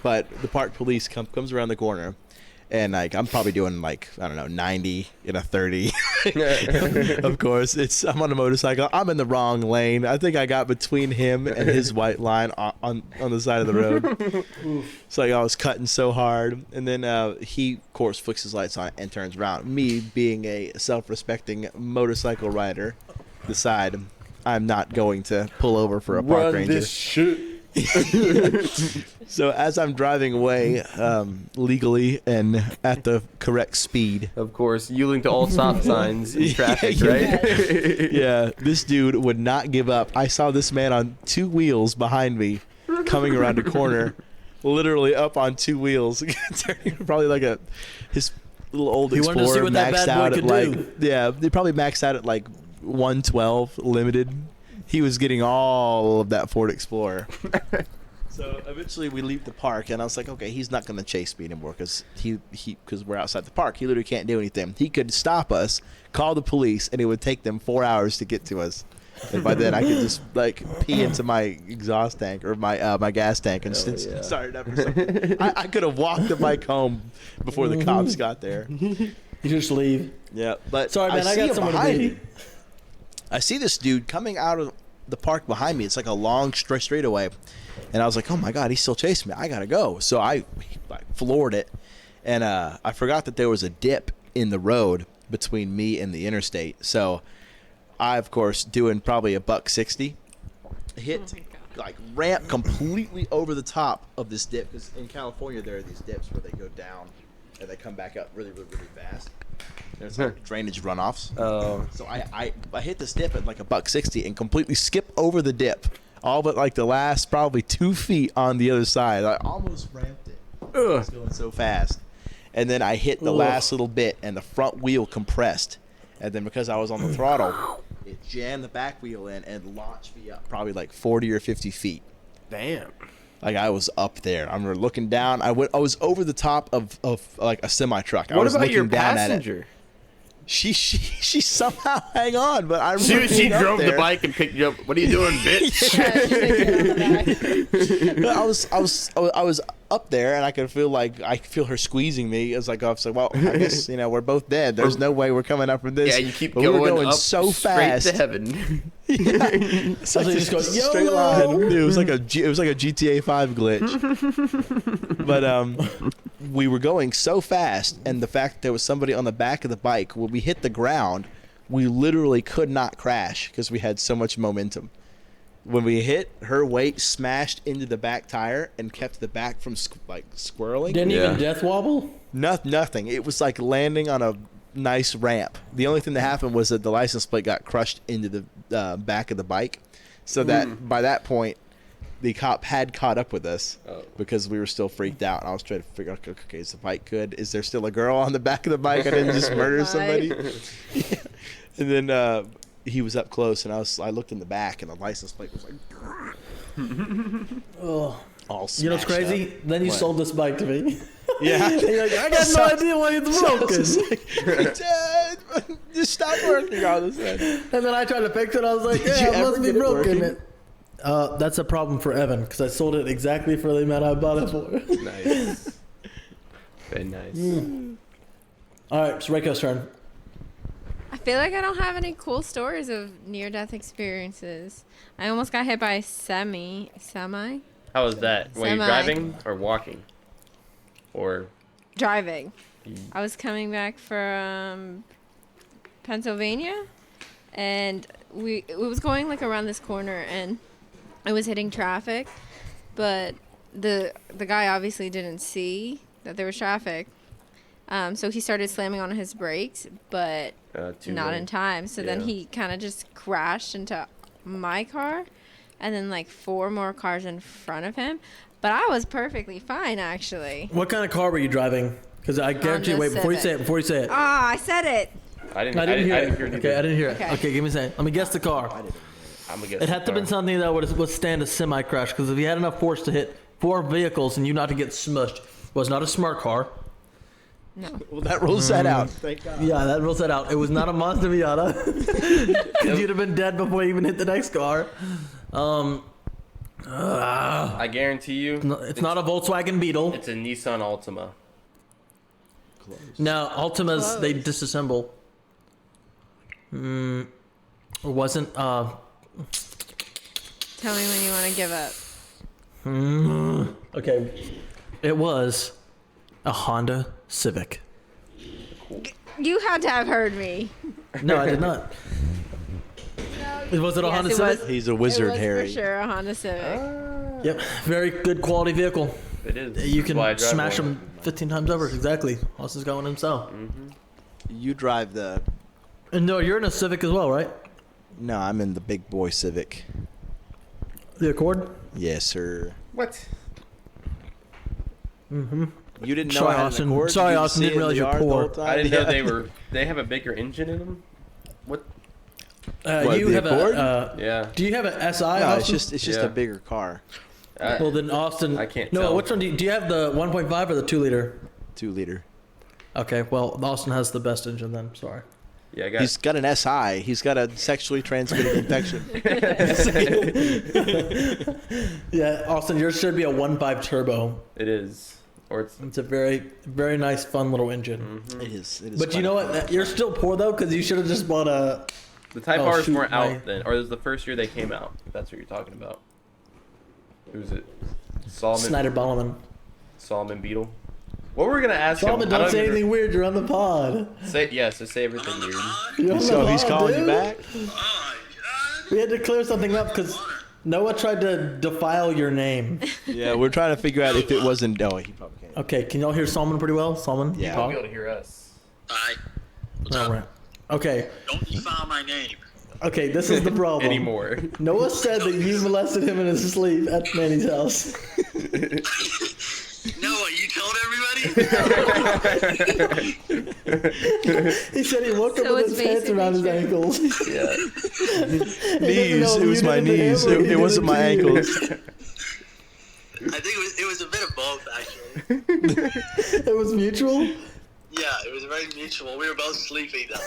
but the park police comes around the corner, and like I'm probably doing like, I don't know, 90 in a 30. Of course, I'm on a motorcycle. I'm in the wrong lane. I think I got between him and his white line on the side of the road. It's like I was cutting so hard, and then he of course flicks his lights on and turns around. Me being a self-respecting motorcycle rider, decide I'm not going to pull over for a park ranger. This shit. So as I'm driving away legally and at the correct speed, Of course, yielding to all stop signs in traffic, right? yeah, this dude would not give up. I saw this man on 2 wheels behind me coming around a corner, literally up on 2 wheels, turning probably like his little old He wanted to see Explorer what that maxed bad boy out at could like do. yeah, they probably maxed out at like 112 limited. He was getting all of that Ford Explorer. So eventually we leave the park, and I was like, okay, he's not going to chase me anymore because because we're outside the park. He literally can't do anything. He could stop us, call the police, and it would take them 4 hours to get to us. And by then I could just like pee into my exhaust tank or my gas tank and start it up or something. I could have walked the bike home before the cops got there. You just leave. Yeah, but Sorry, man, I see got him someone to behind beat. me. I see this dude coming out of the park behind me. It's like a long straightaway. And I was like, oh my God, he's still chasing me. I got to go. So I floored it. And I forgot that there was a dip in the road between me and the interstate. So I, of course, doing probably $160, hit like ramp completely over the top of this dip. Because in California, there are these dips where they go down and they come back up really, really, really fast. There's like drainage runoffs. Oh. So I hit this dip at like $160 and completely skip over the dip, all but like the last probably 2 feet on the other side. I almost ramped it. It was going so fast, and then I hit the last little bit, and the front wheel compressed, and then because I was on the throttle, it jammed the back wheel in and launched me up probably like 40 or 50 feet. Damn. Like I was up there. I remember looking down. I was over the top of like a semi truck. I What was about looking your down at it. passenger? She somehow hang on, but I remember She being up drove the there. bike and picked you up. What are you doing, bitch? I was up there, and I could feel her squeezing me. As I was like, well, I guess we're both dead. There's no way we're coming up from this. Yeah, you keep But going, we were going up so straight fast. to heaven. It's like So you this just go, straight YOLO! line. It was like a GTA 5 glitch. But we were going so fast, and the fact that there was somebody on the back of the bike, when we hit the ground, we literally could not crash because we had so much momentum. When we hit, her weight smashed into the back tire and kept the back from squirreling. Didn't Yeah. even death wobble? Nothing. It was like landing on a nice ramp. The only thing that happened was that the license plate got crushed into the back of the bike, so that by that point, the cop had caught up with us because we were still freaked out. And I was trying to figure out, okay, is the bike good? Is there still a girl on the back of the bike? I didn't just murder somebody. Yeah. And then he was up close, and I looked in the back, and the license plate was like Oh. all smashed You know what's crazy? up. Then you What? sold this bike to me. Yeah. You're like, I got no idea why it's So I broken. was just like, Dad, just stop working all of a sudden. And then I tried to fix it. I was like, Did yeah, you it ever must be get it broken. working? That's a problem for Evan because I sold it exactly for the amount I bought it for. Nice. Very nice. All right, it's Reiko's turn. I feel like I don't have any cool stories of near-death experiences. I almost got hit by a semi. How was that? Were you Semi. driving or walking? Or Driving. I was coming back from Pennsylvania, and it was going like around this corner, and I was hitting traffic, but the guy obviously didn't see that there was traffic, So he started slamming on his brakes, but Too not late. in time. So then Yeah. he kind of just crashed into my car and then like 4 more cars in front of him. But I was perfectly fine, actually. What kind of car were you driving? Because I guarantee. Honda Wait, before you say Civic. it. Before you say it. Ah, I said it. I didn't. I didn't hear it. hear it Okay, I didn't hear it. Okay. Okay, give me a second. Let me guess the car. I'm gonna guess. It had to have been something that would withstand a semi crash. Because if you had enough force to hit 4 vehicles and you not to get smushed, was not a smart car. No. Well, that rules that out. Thank God. Yeah, that rules that out. It was not a Mazda Miata. Because you'd have been dead before you even hit the next car. I guarantee you. It's not a Volkswagen Beetle. It's a Nissan Altima. No, Altimas, they Close. disassemble. It wasn't, Tell me when you want to give up. okay. It was a Honda Civic. You had to have heard me. No, I did not. Was it a Honda Yes, it Civic? was. He's a wizard, It was Harry. for sure a Honda Civic. Yep. Very good quality vehicle. It is. You That's why I can drive smash one. them 15 times over. Exactly. Austin's got one himself. You drive the. And no, you're in a Civic as well, right? No, I'm in the big boy Civic. The Accord? Yes, sir. What? You didn't know Sorry, I had Austin. an Accord? Sorry, You Austin, see didn't it in realize the you're yard the poor. whole time? I didn't know Yeah. they have a bigger engine in them. What? What, You the have Accord? Yeah. do you have an SI, No, Austin? it's just Yeah. a bigger car. Well, then Austin. I can't No, tell. which one do you have? The 1.5 or the 2-liter? 2-liter. Okay, well, Austin has the best engine then. Sorry. Yeah, I got. He's got an SI. He's got a sexually transmitted infection. Yeah, Austin, yours should be a 1.5 turbo. It is, or it's. It's a very, very nice, fun little engine. It is. It is. But you know what? You're still poor though, because you should have just bought a. The Type Oh, R's shoot, weren't my- out then, or it was the first year they came out. If that's what you're talking about. Who's it? Solomon. Snyder Ballerman. Solomon Beetle. What were we gonna ask Solomon, him? I don't say even- anything weird. You're on the pod. Say yeah. So say everything weird. You're on So the he's pod, calling you dude. back? We had to clear something up because Noah tried to defile your name. Yeah, we're trying to figure out if it wasn't. Oh, he probably can't. Okay, can y'all hear Solomon pretty well? Solomon? Yeah. You'll Talk? be able to hear us. Hi. What's All up? right. Okay. Don't defile my name. Okay, this is the problem. Anymore. Noah said that you molested him in his sleep at Manny's house. Noah, you told everybody? He said he woke up So with it's his pants around his basically ankles. Yeah. Knees. It was my knees. It wasn't my ankles. I think it was a bit of both, actually. It was mutual. Yeah, it was very mutual. We were both sleeping though.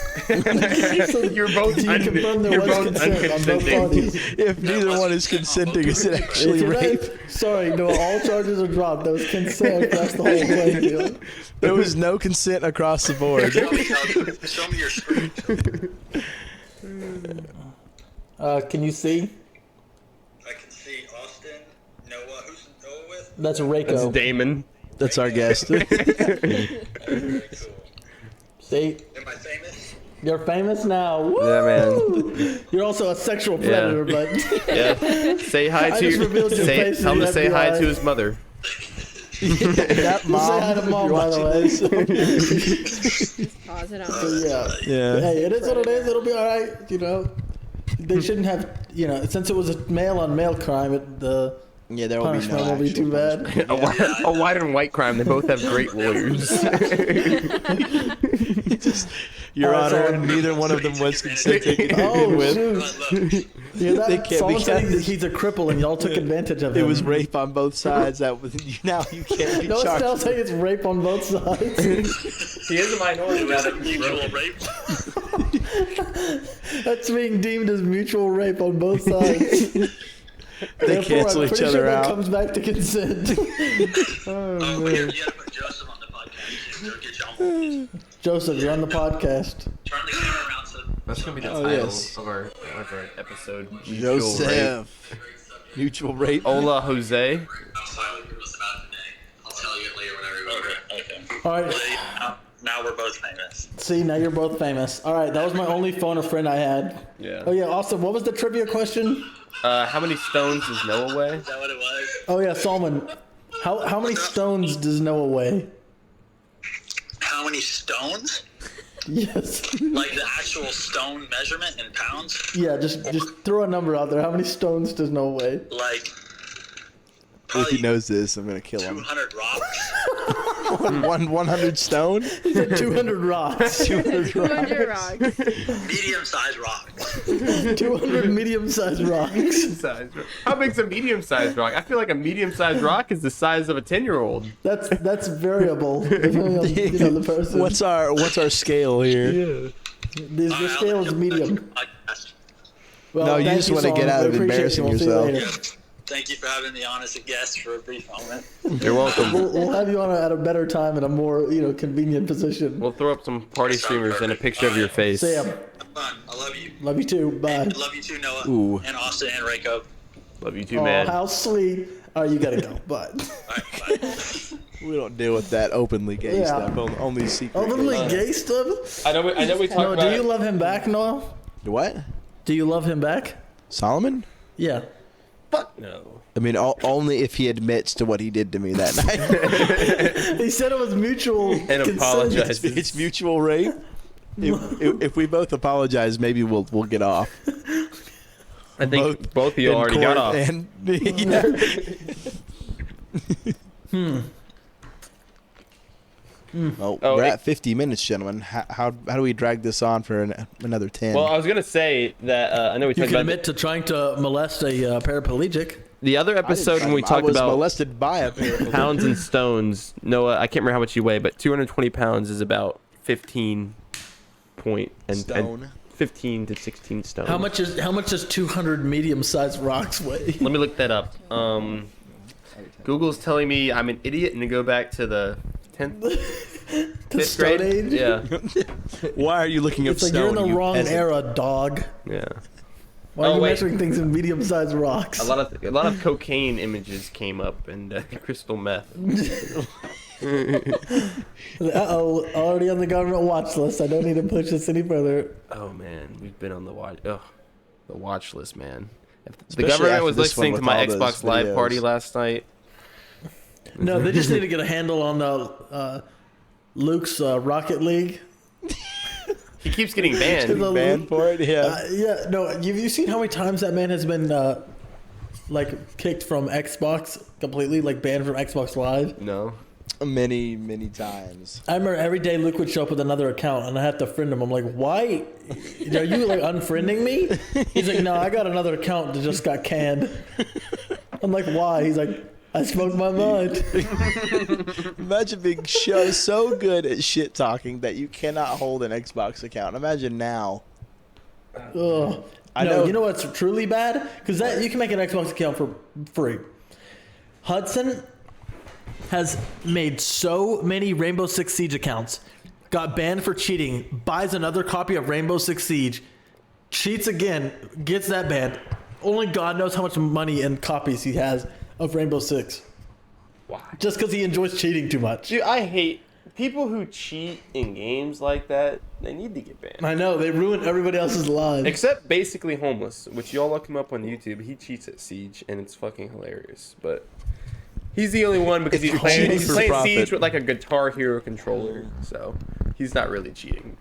So You're both. do you confirm there you're was both consent on both unconsenting. parties? If neither one is consenting, is it actually It's rape? rape. Sorry, no, all charges are dropped. That was consent. That's the whole playing field. There was no consent across the board. Show me your screen. Can you see? I can see Austin, Noah. Who's Noah with? That's That's Reiko. Damon. That's our guest. Very cool. See, Am I famous? you're famous now. Woo! Yeah, man. You're also a sexual predator, but Yeah. Say hi I to just revealed your say, face to tell him the to say hi FBI. to his mother. That mom. say hi to mom, you're by the watching way. this. Pause it on. Yeah. Yeah. Hey, it is what it is. It'll be all right. You know, they shouldn't have. You know, since it was a male on male crime, the Yeah, there will be no punishment will be actual too bad. punishment. A white and white crime. They both have great lawyers. Your All right, Honor, so- neither one of them was consenting to begin Oh with. shoot! Look, Yeah, that, They can't be Solomon said counted. he's a cripple, and y'all took advantage of him. It was rape on both sides. That was now you can't be No, it's now charged. saying it's rape on both sides. He is a minority. it was a mutual rape. That's being deemed as mutual rape on both sides. They cancel each other that out. comes back to consent. Oh, we have to put Joseph on the podcast. He'll get you on. Joseph, you're on the podcast. Turn the camera around so. That's gonna be the Oh, title yes. of our episode. Mutual rape. Joseph. Mutual rape. Hola, Jose. I'm silent for us about today. I'll tell you later when I remember. Okay. All right. Now we're both famous. See, now you're both famous. All right, that was my only phone a friend I had. Yeah. Oh yeah, Austin, what was the trivia question? How many stones does Noah weigh? Is that what it was? Oh yeah, Solomon. How many stones does Noah weigh? How many stones? Yes. Like the actual stone measurement in pounds? Yeah, just throw a number out there. How many stones does Noah weigh? Like, If probably he knows this, I'm gonna kill him. 200 rocks. 100 stone. 200 rocks. 200 rocks. Medium-sized rocks. 200 medium-sized rocks. Size rock. How big's a medium-sized rock? I feel like a medium-sized rock is the size of a 10-year-old. That's variable depending on the person. What's our scale here? The scale is medium. Well, No, you thank just wanna Saul. get out We of appreciate you. embarrassing We'll see you yourself. later. Thank you for having me on as a guest for a brief moment. You're welcome. We'll have you on at a better time in a more convenient position. We'll throw up some party streamers and a picture of your face. Sam, Have fun. I love you. love you too. Bye. And love you too, Noah. Ooh. And Austin and Reiko. Love you too, Oh, man. how sweet. Oh, you gotta go. Bye. All right, bye. We don't deal with that openly gay Yeah. stuff. Only secret. Openly gay. gay stuff. I know we talked Noah, about do you love him back, Noah? What? Do you love him back? Solomon? Yeah. Fuck no. I mean, only if he admits to what he did to me that night. He said it was mutual And consent. apologize. It's mutual rape. If we both apologize, maybe we'll get off. I think both of you in already got court off. And, yeah. Well, Oh, we're it- at 50 minutes, gentlemen. How do we drag this on for another 10? Well, I was gonna say that I know we You talked can about admit to trying to molest a paraplegic. the other episode when we talked I was about molested by a paraplegic. pounds and stones. Noah, I can't remember how much you weigh, but 220 pounds is about 15 point and Stone. 15 to 16 stone. How much does 200 medium-sized rocks weigh? Let me look that up. Google's telling me I'm an idiot and to go back to the 10th, The 5th Stone grade. Age? Yeah, Why are you looking up It's like stone? you're in the you wrong peasant? era, dog. yeah. Why are Oh, you wait. measuring things in medium-sized rocks? A lot of cocaine images came up and crystal meth. Uh-oh, already on the government watch list. I don't need to push this any further. Oh man, we've been on the watch. Ugh, the watch list, man. If the Especially government after was this one listening to with my all those Xbox Live videos. party last night. No, they just need to get a handle on Luke's Rocket League. He keeps getting banned. The Banned for it? Yeah. Yeah, no, have you seen how many times that man has been kicked from Xbox completely, like banned from Xbox Live? No. Many times. I remember every day Luke would show up with another account, and I had to friend him. I'm like, why? Are you like unfriending me? He's like, no, I got another account that just got canned. I'm like, why? He's like, I smoked my mind. Imagine being so good at shit talking that you cannot hold an Xbox account. Imagine now. Ugh. I No, know- you know what's truly bad? Because that you can make an Xbox account for free. Hudson has made so many Rainbow Six Siege accounts, got banned for cheating, buys another copy of Rainbow Six Siege, cheats again, gets that banned. Only God knows how much money and copies he has of Rainbow Six. Why? Just because he enjoys cheating too much. Dude, I hate people who cheat in games like that. They need to get banned. I know, they ruin everybody else's lives. Except Basically Homeless, which y'all look him up on YouTube. He cheats at Siege, and it's fucking hilarious. But he's the only one because he's playing cheating for Siege profit. with like a Guitar Hero controller. So he's not really cheating.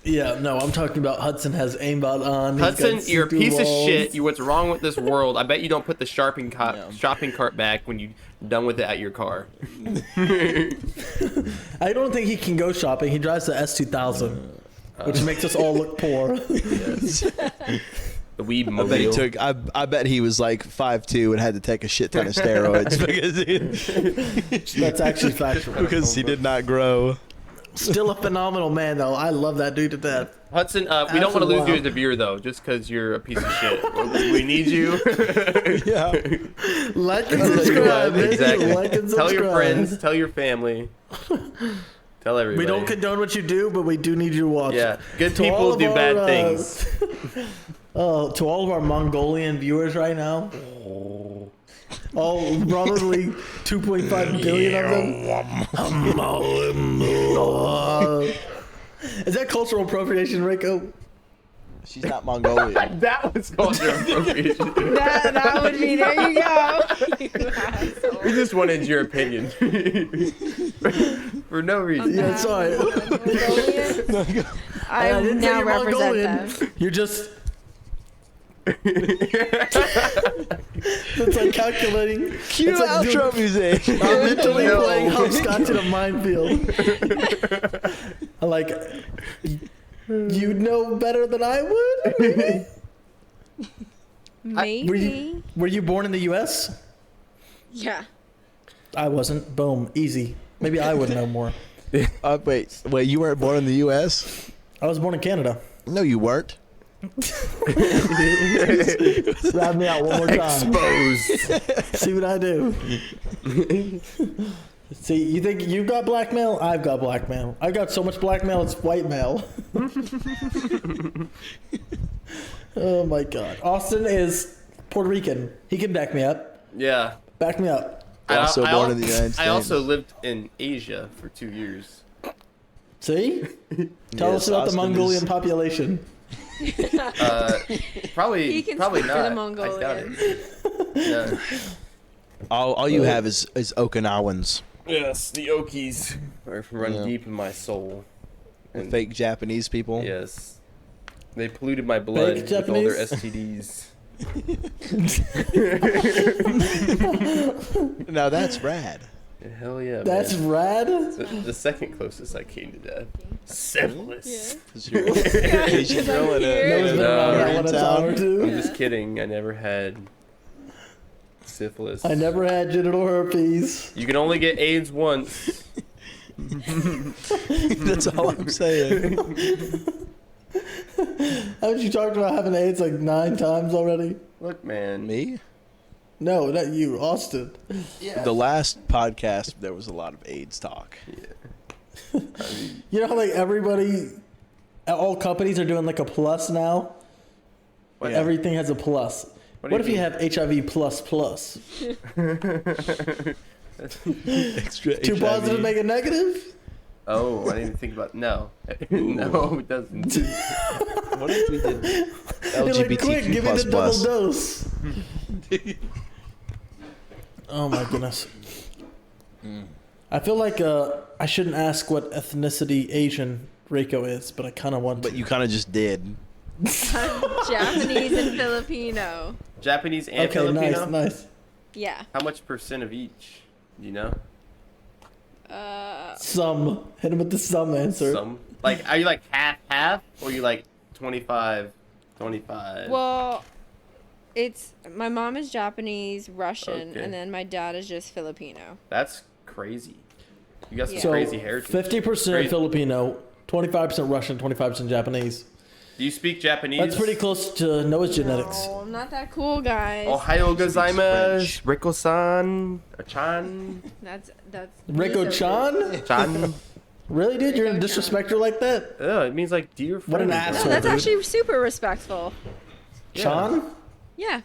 Yeah, no, I'm talking about Hudson has aimbot on. He's got Hudson, you're a CPU piece of walls. shit. What's wrong with this world? I bet you don't put the shopping cart back when you're done with it at your car. I don't think he can go shopping. He drives the S2000, which makes us all look poor. The weed I bet he mobile. I bet he was like 5'2" and had to take a shit ton of steroids That's actually factual. because he did not grow. Still a phenomenal man, though. I love that dude to death. Hudson, we don't want to lose you Wow. as a viewer though, just because you're a piece of shit. We need you. Yeah. Like and subscribe, man. Exactly. Like and Tell your subscribe. friends. Tell your family. Tell everybody. We don't condone what you do, but we do need you to watch. Yeah, good To all people of do our, bad things. Oh, to all of our Mongolian viewers right now. All probably 2.5 billion of them. Is that cultural appropriation, Rico? She's not Mongolian. That was cultural appropriation. That would be, there you go. You asshole. We just wanted your opinion. For no reason. Yeah, sorry. Mongolian? I didn't say now you're represent Mongolian. them. You're just. It's like calculating. Cue It's like outro music. I'm mentally No. playing hopscotch in a minefield. I'm like, you know better than I would. Maybe? Maybe. Were you born in the U.S.? Yeah. I wasn't. Boom, easy. Maybe I would know more. Wait, you weren't born in the U.S.? I was born in Canada. No, you weren't. Grab me out one more time. Exposed. See what I do. See, you think you got blackmail? I've got blackmail. I got so much blackmail, it's white mail. Oh my God. Austin is Puerto Rican. He can back me up. Yeah. Back me up. Also born in the United States. I also lived in Asia for 2 years. See? Tell us Yes, about Austin the Mongolian is- population. Probably, He can probably speak for not. the Mongolian. I doubt it. Yeah. All you have is Okinawans. Yes, the Okies are run Yeah. deep in my soul. The fake Japanese people. Yes. They polluted my blood Fake with all their Japanese? STDs. Now that's rad. Hell yeah, That's man. rad. The second closest I came to death. Syphilis. Because you're Asian girl in Yeah. Noah's a been around No. that one a time or I'm two. just kidding. I never had syphilis. I never had genital herpes. You can only get AIDS once. That's all I'm saying. Haven't you talked about having AIDS like 9 times already? Look, man. Me? No, not you, Austin. The last podcast, there was a lot of AIDS talk. I mean, You know how like everybody, all companies are doing like a plus now? what, Everything has a plus. What What do if you you mean? have HIV plus plus? Extra Two HIV. positive make a negative? Oh, I didn't even think about. No, no, it doesn't. What if we did You're like, quick, LGBTQ give me plus the double plus? dose. Oh my goodness. I feel like I shouldn't ask what ethnicity Asian Reiko is, but I kind of want to. But you kind of just did. Japanese and Filipino. Japanese and Okay, Filipino. nice. Yeah. How much percent of each? Do you know? Some. Hit him with the some answer. Some. Like, are you like half, or are you like 25? Well, it's my mom is Japanese, Russian, Okay. and then my dad is just Filipino. That's crazy. You got some Yeah. So crazy heritage. 50% Crazy. Filipino, 25% Russian, 25% Japanese. Do you speak Japanese? That's pretty close to Noah's genetics. Oh, I'm not that cool, guys. Ohayo French. gozaimasu, Riko-san, or Chan, That's Rico Chan? Chan. Really, dude? You're gonna disrespect her like that? Oh, it means like dear friend. What an No, asshole. that's dude. actually super respectful. Chan? Yeah.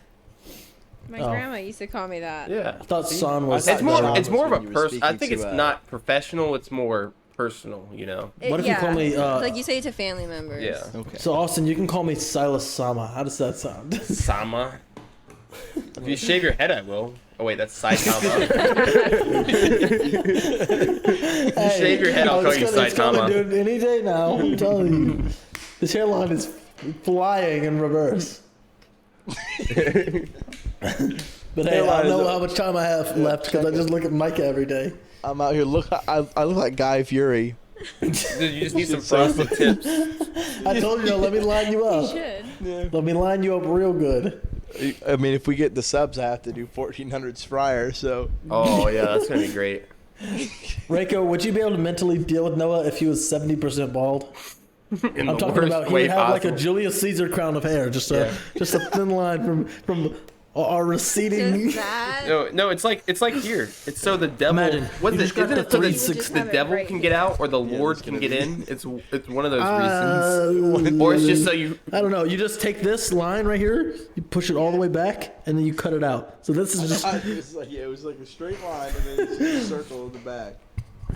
My Oh. grandma used to call me that. Yeah. I thought San was. It's more. Chan It's more of was a when you were person. I speaking think it's to, not professional. It's more personal. You know. What if you call me, like you say it to family members. Yeah. Okay. So Austin, you can call me Silas Sama. How does that sound? Sama. If you shave your head, I will. Oh wait, that's Saitama. Hey, shave your head, I'll call you it's coming, Saitama. dude. Any day now. I'm telling you. This hairline is flying in reverse. But hey, Hairline I is know a- how much time I have left because I just look at Micah every day. I'm out here. Look, I look like Guy Fury. Dude, you just need some frosted tips. I told you, let me line you You up. should. Let me line you up real good. I mean, if we get the subs, I have to do 1400 Spryer. So Oh yeah, that's gonna be great. Reiko, would you be able to mentally deal with Noah if he was 70% bald? In I'm the talking worst about he way would have like possible. a Julius Caesar crown of hair, just a thin line from our receding. Just that. No, it's like here. It's so the devil. Imagine, What's you it? just got Isn't the it so the, 360. the devil Right can here. get out or the Lord it's can gonna get be- in? It's one of those reasons. Or it's just so you. I don't know. You just take this line right here, you push it all the way back, and then you cut it out. So this is just it was like a straight line and then it's a circle in the back.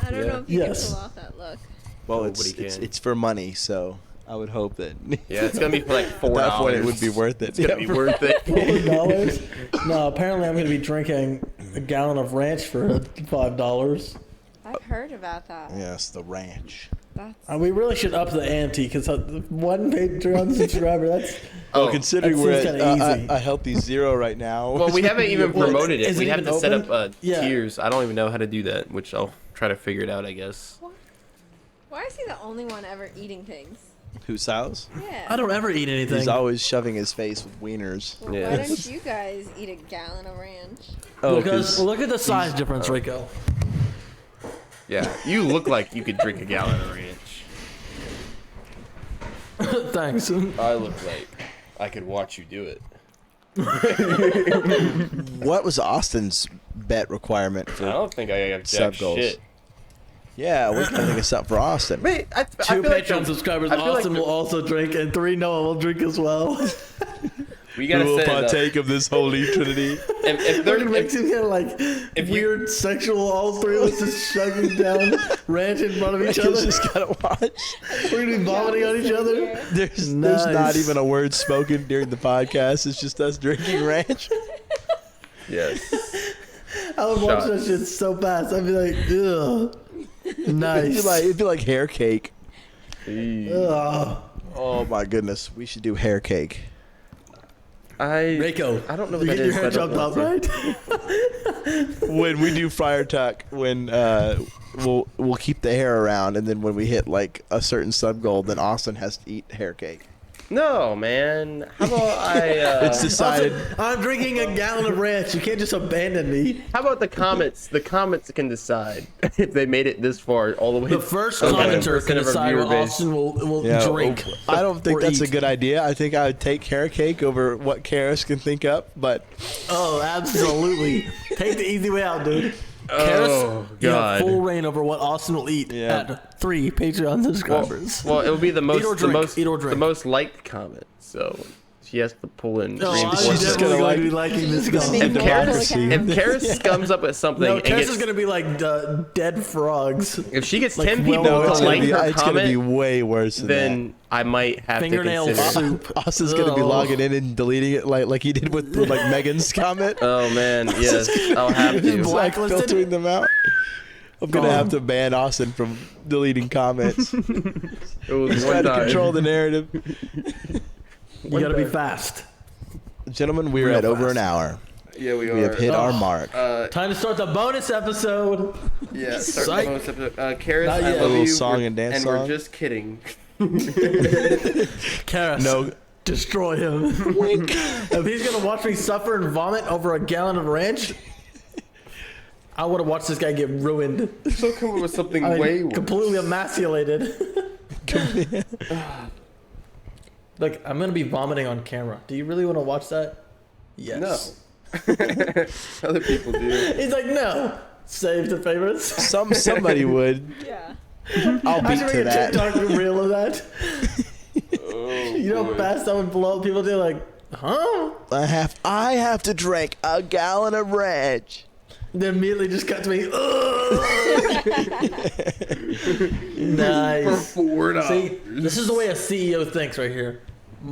I don't Yeah. know if you Yes. can pull off that look. Well, Nobody it's can. it's for money, so I would hope that. Yeah, it's gonna be for like $4. At that point, it would be worth it. It's gonna be worth it. $4? No, apparently I'm going to be drinking a gallon of ranch for $5. I've heard about that. Yes, the ranch. That's We really should up the ante because one Patreon subscriber, that's... Well, considering that we're seems at kinda easy. a healthy 0 right now. Well, we haven't even Well, promoted it. is it We have even to set open? up Yeah. tiers. I don't even know how to do that, which I'll try to figure it out, I guess. Why is he the only one ever eating things? Who's house? Yeah. I don't ever eat anything. He's always shoving his face with wieners. Well, Yeah. why don't you guys eat a gallon of ranch? Oh, Because look at the size difference, Rico. Yeah, you look like you could drink a gallon of ranch. Thanks. I look like I could watch you do it. what was Austin's bet requirement I for? don't think I got Sub jack goals. shit. Yeah, we're gonna think of something for Austin. Wait, I 2 feel like Patreon subscribers, I feel like Austin will also drink, and 3 Noah will drink as well. we Who gotta will set it up. partake of this holy trinity? If they're, It makes if, him kind of like if you- weird sexual. All 3 of us just chugging down ranch in front of each He's other. just gotta watch. We're gonna be vomiting on each other. There's Nice. not even a word spoken during the podcast. It's just us drinking ranch. yes. I would watch that Shots. shit so fast. I'd be like, ugh. Nice. It'd be like hair cake. Ugh. Oh my goodness, we should do hair cake. Rico, I don't know you what that get your is, hair but I don't chopped want off, to. right? When we do Friar Tuck, when we'll keep the hair around, and then when we hit like a certain sub goal, then Austin has to eat hair cake. No, man. How about I? It's decided. I'm drinking a gallon of ranch. You can't just abandon me. How about the comments? The comments can decide if they made it this far, all the way. The first Okay, commenter 10% can of our decide viewer what base. Austin will Yeah, drink. I don't think or that's a eat. good idea. I think I would take hair cake over what Karis can think up, but Oh, absolutely. Take the easy way out, dude. Oh, Karis, you have God. full reign over what Austin will eat Yeah. at 3 Patreon subscribers. Well, it will be the most, or drink, the most, eat or drink. the most liked comment. So she has to pull in. No, I'm reinforcement. just definitely gonna going to be liking this guy. be If more Karis, like if Karis comes up with something No, and Karis gets, is going to be like dead frogs. if she gets like, 10 well, people no, to it's like her it's gonna be comment, way worse than then I might have Fingernail to consider. soup. that. Austin's gonna be Ugh. logging in and deleting it like he did with like Megan's comment. Oh man, yes, I'll have Just to. like Blacklisted? filtering them out. I'm gonna Gone. have to ban Austin from deleting comments. It was He's one trying to time. control the narrative. You got to be fast. Gentlemen, we're Real at over fast. an hour. Yeah, we are. We have hit our Oh. mark. Time to start the bonus episode. Yeah, Psych. start the bonus episode. Karis, Not I yet. love A little you. song We're- and dance we're song. just kidding. Karis, No. destroy him. If he's going to watch me suffer and vomit over a gallon of ranch, I want to watch this guy get ruined. So come up with something I mean, way worse. completely emasculated. Look, I'm going to be vomiting on camera. Do you really want to watch that? Yes. No. Other people do. He's like, no. Save the favorites. Somebody would. Yeah. I'll I beat should to make a that. TikTok reel of that. Oh, You know how boy. fast that would blow up? People do like, huh? I have to drink a gallon of ranch. Then immediately just cut to me. Nice. For $4. See, this is the way a CEO thinks right here.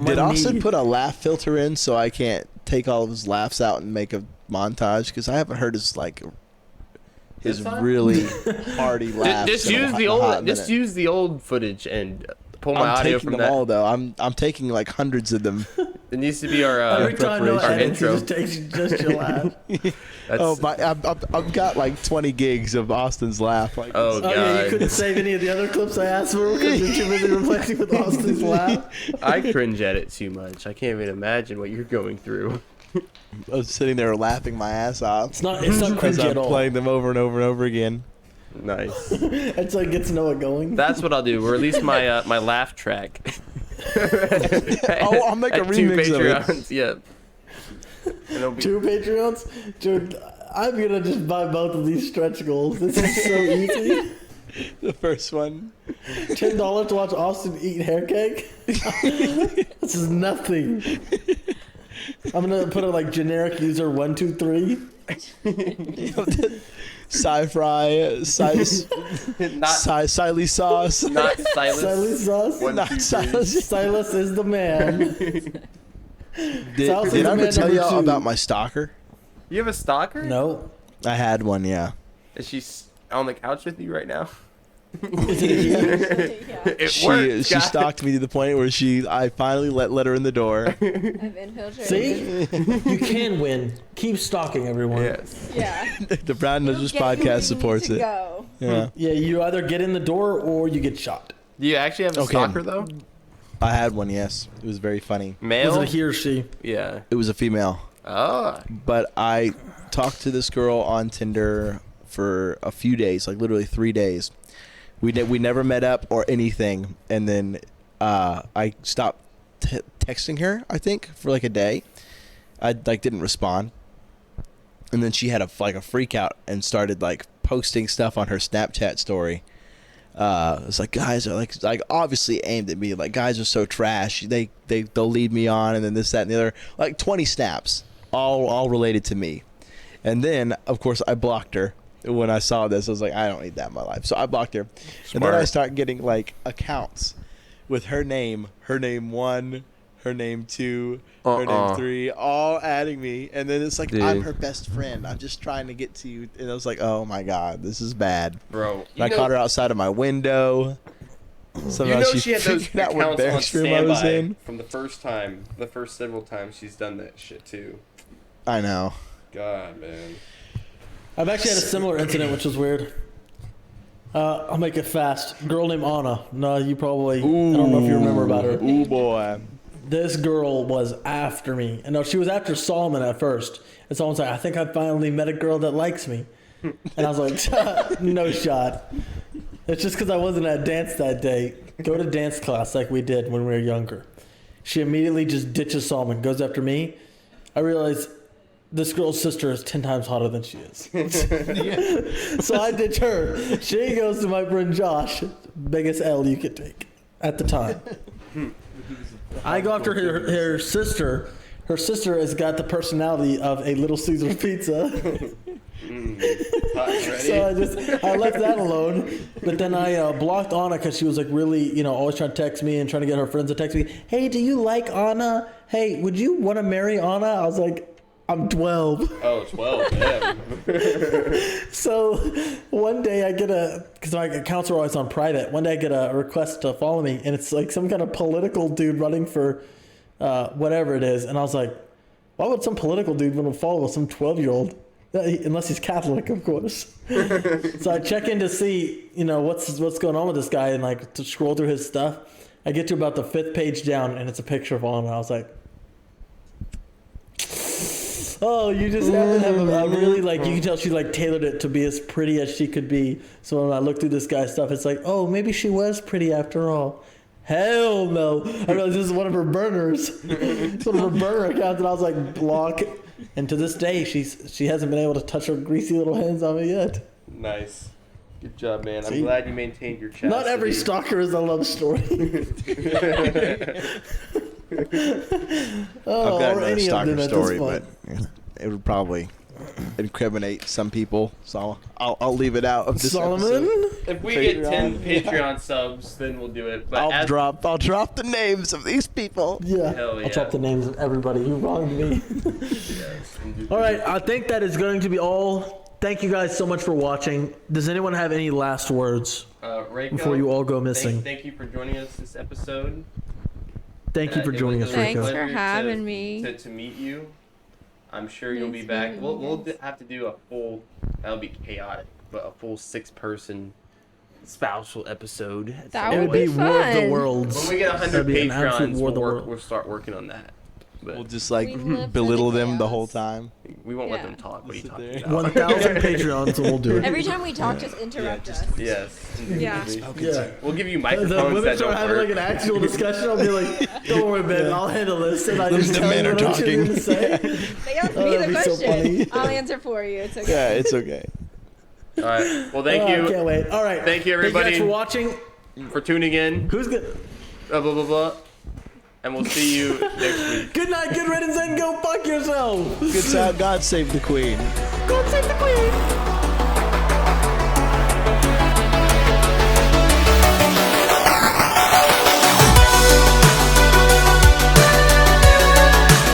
Did Austin Money. put a laugh filter in so I can't take all of his laughs out and make a montage? Because I haven't heard his This time? really hearty laughs. Just in a use hot- the a old. hot Just minute. use the old footage and pull my I'm audio taking from them that. all though. I'm taking like hundreds of them. It needs to be our Every time no our edits, he intro. just takes just your laugh. That's, Oh, I've got like 20 gigs of Austin's laugh. Like, oh Oh god. yeah, you couldn't save any of the other clips I asked for because you're too busy replacing with Austin's laugh. I cringe at it too much. I can't even imagine what you're going through. I was sitting there laughing my ass off It's not as cringy I'm at all. playing them over and over and over again. Nice. It's like gets Noah going. That's what I'll do. Release my my laugh track. Oh, I'll make a At 2 remix of it. Patreons, yeah. And it'll be, 2 Patreons? Dude, I'm gonna just buy both of these stretch goals. This is so easy. The first one. $10 to watch Austin eat hair cake? This is nothing. I'm gonna put a like generic user 123. Sci-fry, Not Siley sauce. not Silas. Silas sauce. One, Not two, three. Silas. Silas is the man. Silas is Did I the ever man tell number y'all 2. about my stalker? You have a stalker? No. I had one, yeah. Is she on the couch with you right now? Is it a he? Yeah. It She worked, guys. stalked me to the point where I finally let her in the door. I've infiltrated. See? You can win. Keep stalking everyone. Yes. Yeah. The Brown Nosers Get where you podcast need supports to it. Go. Yeah. Yeah, you either get in the door or you get shot. Do you actually have a Okay. stalker though? I had one, yes. It was very funny. Male? Was it a he or she? Yeah. It was a female. Oh. But I talked to this girl on Tinder for a few days, like literally 3 days. We never met up or anything, and then I stopped texting her, I think, for like a day. I didn't respond, and then she had a freak out and started like posting stuff on her Snapchat story. It's like guys are like obviously aimed at me, like guys are so trash. They'll lead me on, and then this, that, and the other, like 20 snaps, all related to me. And then of course I blocked her. When I saw this, I was like, I don't need that in my life. So I blocked her. And then I start getting like accounts with her name 1, her name 2, her name 3, all adding me. And then it's like, Dude. I'm her best friend. I'm just trying to get to you. And I was like, oh my God, this is bad. Bro. And I caught her outside of my window. Somehow she had those figured out what accounts on Bears room I was standby in. from the first several times she's done that shit too. I know. God, man. I've actually had a similar incident, which was weird. I'll make it fast. Girl named Anna. No, you probably. I don't know if you remember about her. Ooh, boy. This girl was after me. And no, she was after Solomon at first. And Solomon's like, I think I finally met a girl that likes me. And I was like, no shot. It's just because I wasn't at dance that day. Go to dance class like we did when we were younger. She immediately just ditches Solomon, goes after me. I realized this girl's sister is 10 times hotter than she is. So I ditch her. She goes to my friend Josh. Biggest L you could take at the time. I go after her sister. Her sister has got the personality of a Little Caesar pizza. So I left that alone. But then I blocked Anna because she was like really, always trying to text me and trying to get her friends to text me. Hey, do you like Anna? Hey, would you want to marry Anna? I was like, I'm 12. Oh, 12, yeah. So one day I get because my accounts are always on private. One day I get a request to follow me, and it's like some kind of political dude running for whatever it is. And I was like, why would some political dude want to follow some 12-year-old? Unless he's Catholic, of course. So I check in to see, what's going on with this guy, and like to scroll through his stuff. I get to about the 5th page down, and it's a picture of Anna. I was like, oh, you just happen to have a really, like, you can tell she, like, tailored it to be as pretty as she could be. So when I look through this guy's stuff, it's like, oh, maybe she was pretty after all. Hell no. I realized this is one of her burners. It's one of her burner accounts, and I was like, block. And to this day, she hasn't been able to touch her greasy little hands on me yet. Nice. Good job, man. See? I'm glad you maintained your chastity. Not every stalker is a love story. I've got or another any of stalker them at story, this but point. it would probably incriminate some people. So I'll leave it out of this Solomon? episode. If we get Patreon. 10 Patreon subs, then we'll do it. But I'll drop the names of these people. Yeah. Hell yeah. I'll drop the names of everybody who wronged me. Yes. All right, I think that is going to be all. Thank you guys so much for watching. Does anyone have any last words Reiko, before you all go missing? Thank you for joining us this episode. Thank you for It joining was us, a Thanks Rico. for pleasure having me. To meet you. I'm sure you'll be Nice back. meeting We'll you guys. have to do a full. That'll be chaotic, but a full 6-person spousal episode. at That some It would would be be War of the fun. Worlds. When we get 100 That'd be an absolute Patreons, War of the World. we'll start working on that. But We'll just We live for belittle the them the chaos. whole time. we won't let Yeah. them talk. What are you Sit talking there. about? 1,000 Patreons and we'll do it. Every time we talk, just interrupt us. Yes. Yeah. Yeah. We'll give you The microphones women that start don't having work. like an actual discussion. I'll be like, "Don't worry, babe. I'll handle this." And I The just tell men you are what I'm talking. to say. They ask Oh, me that'd the be so question. funny. I'll answer for you. It's okay. Yeah, it's okay. All right. Well, thank Oh, I you can't wait. All right. Thank you, Thank everybody. you guys for watching. for tuning in. Who's good? Blah blah blah blah. And we'll see you next week. Good night. Good riddance, and go fuck yourself. Good sound. God save the Queen. God save the queen.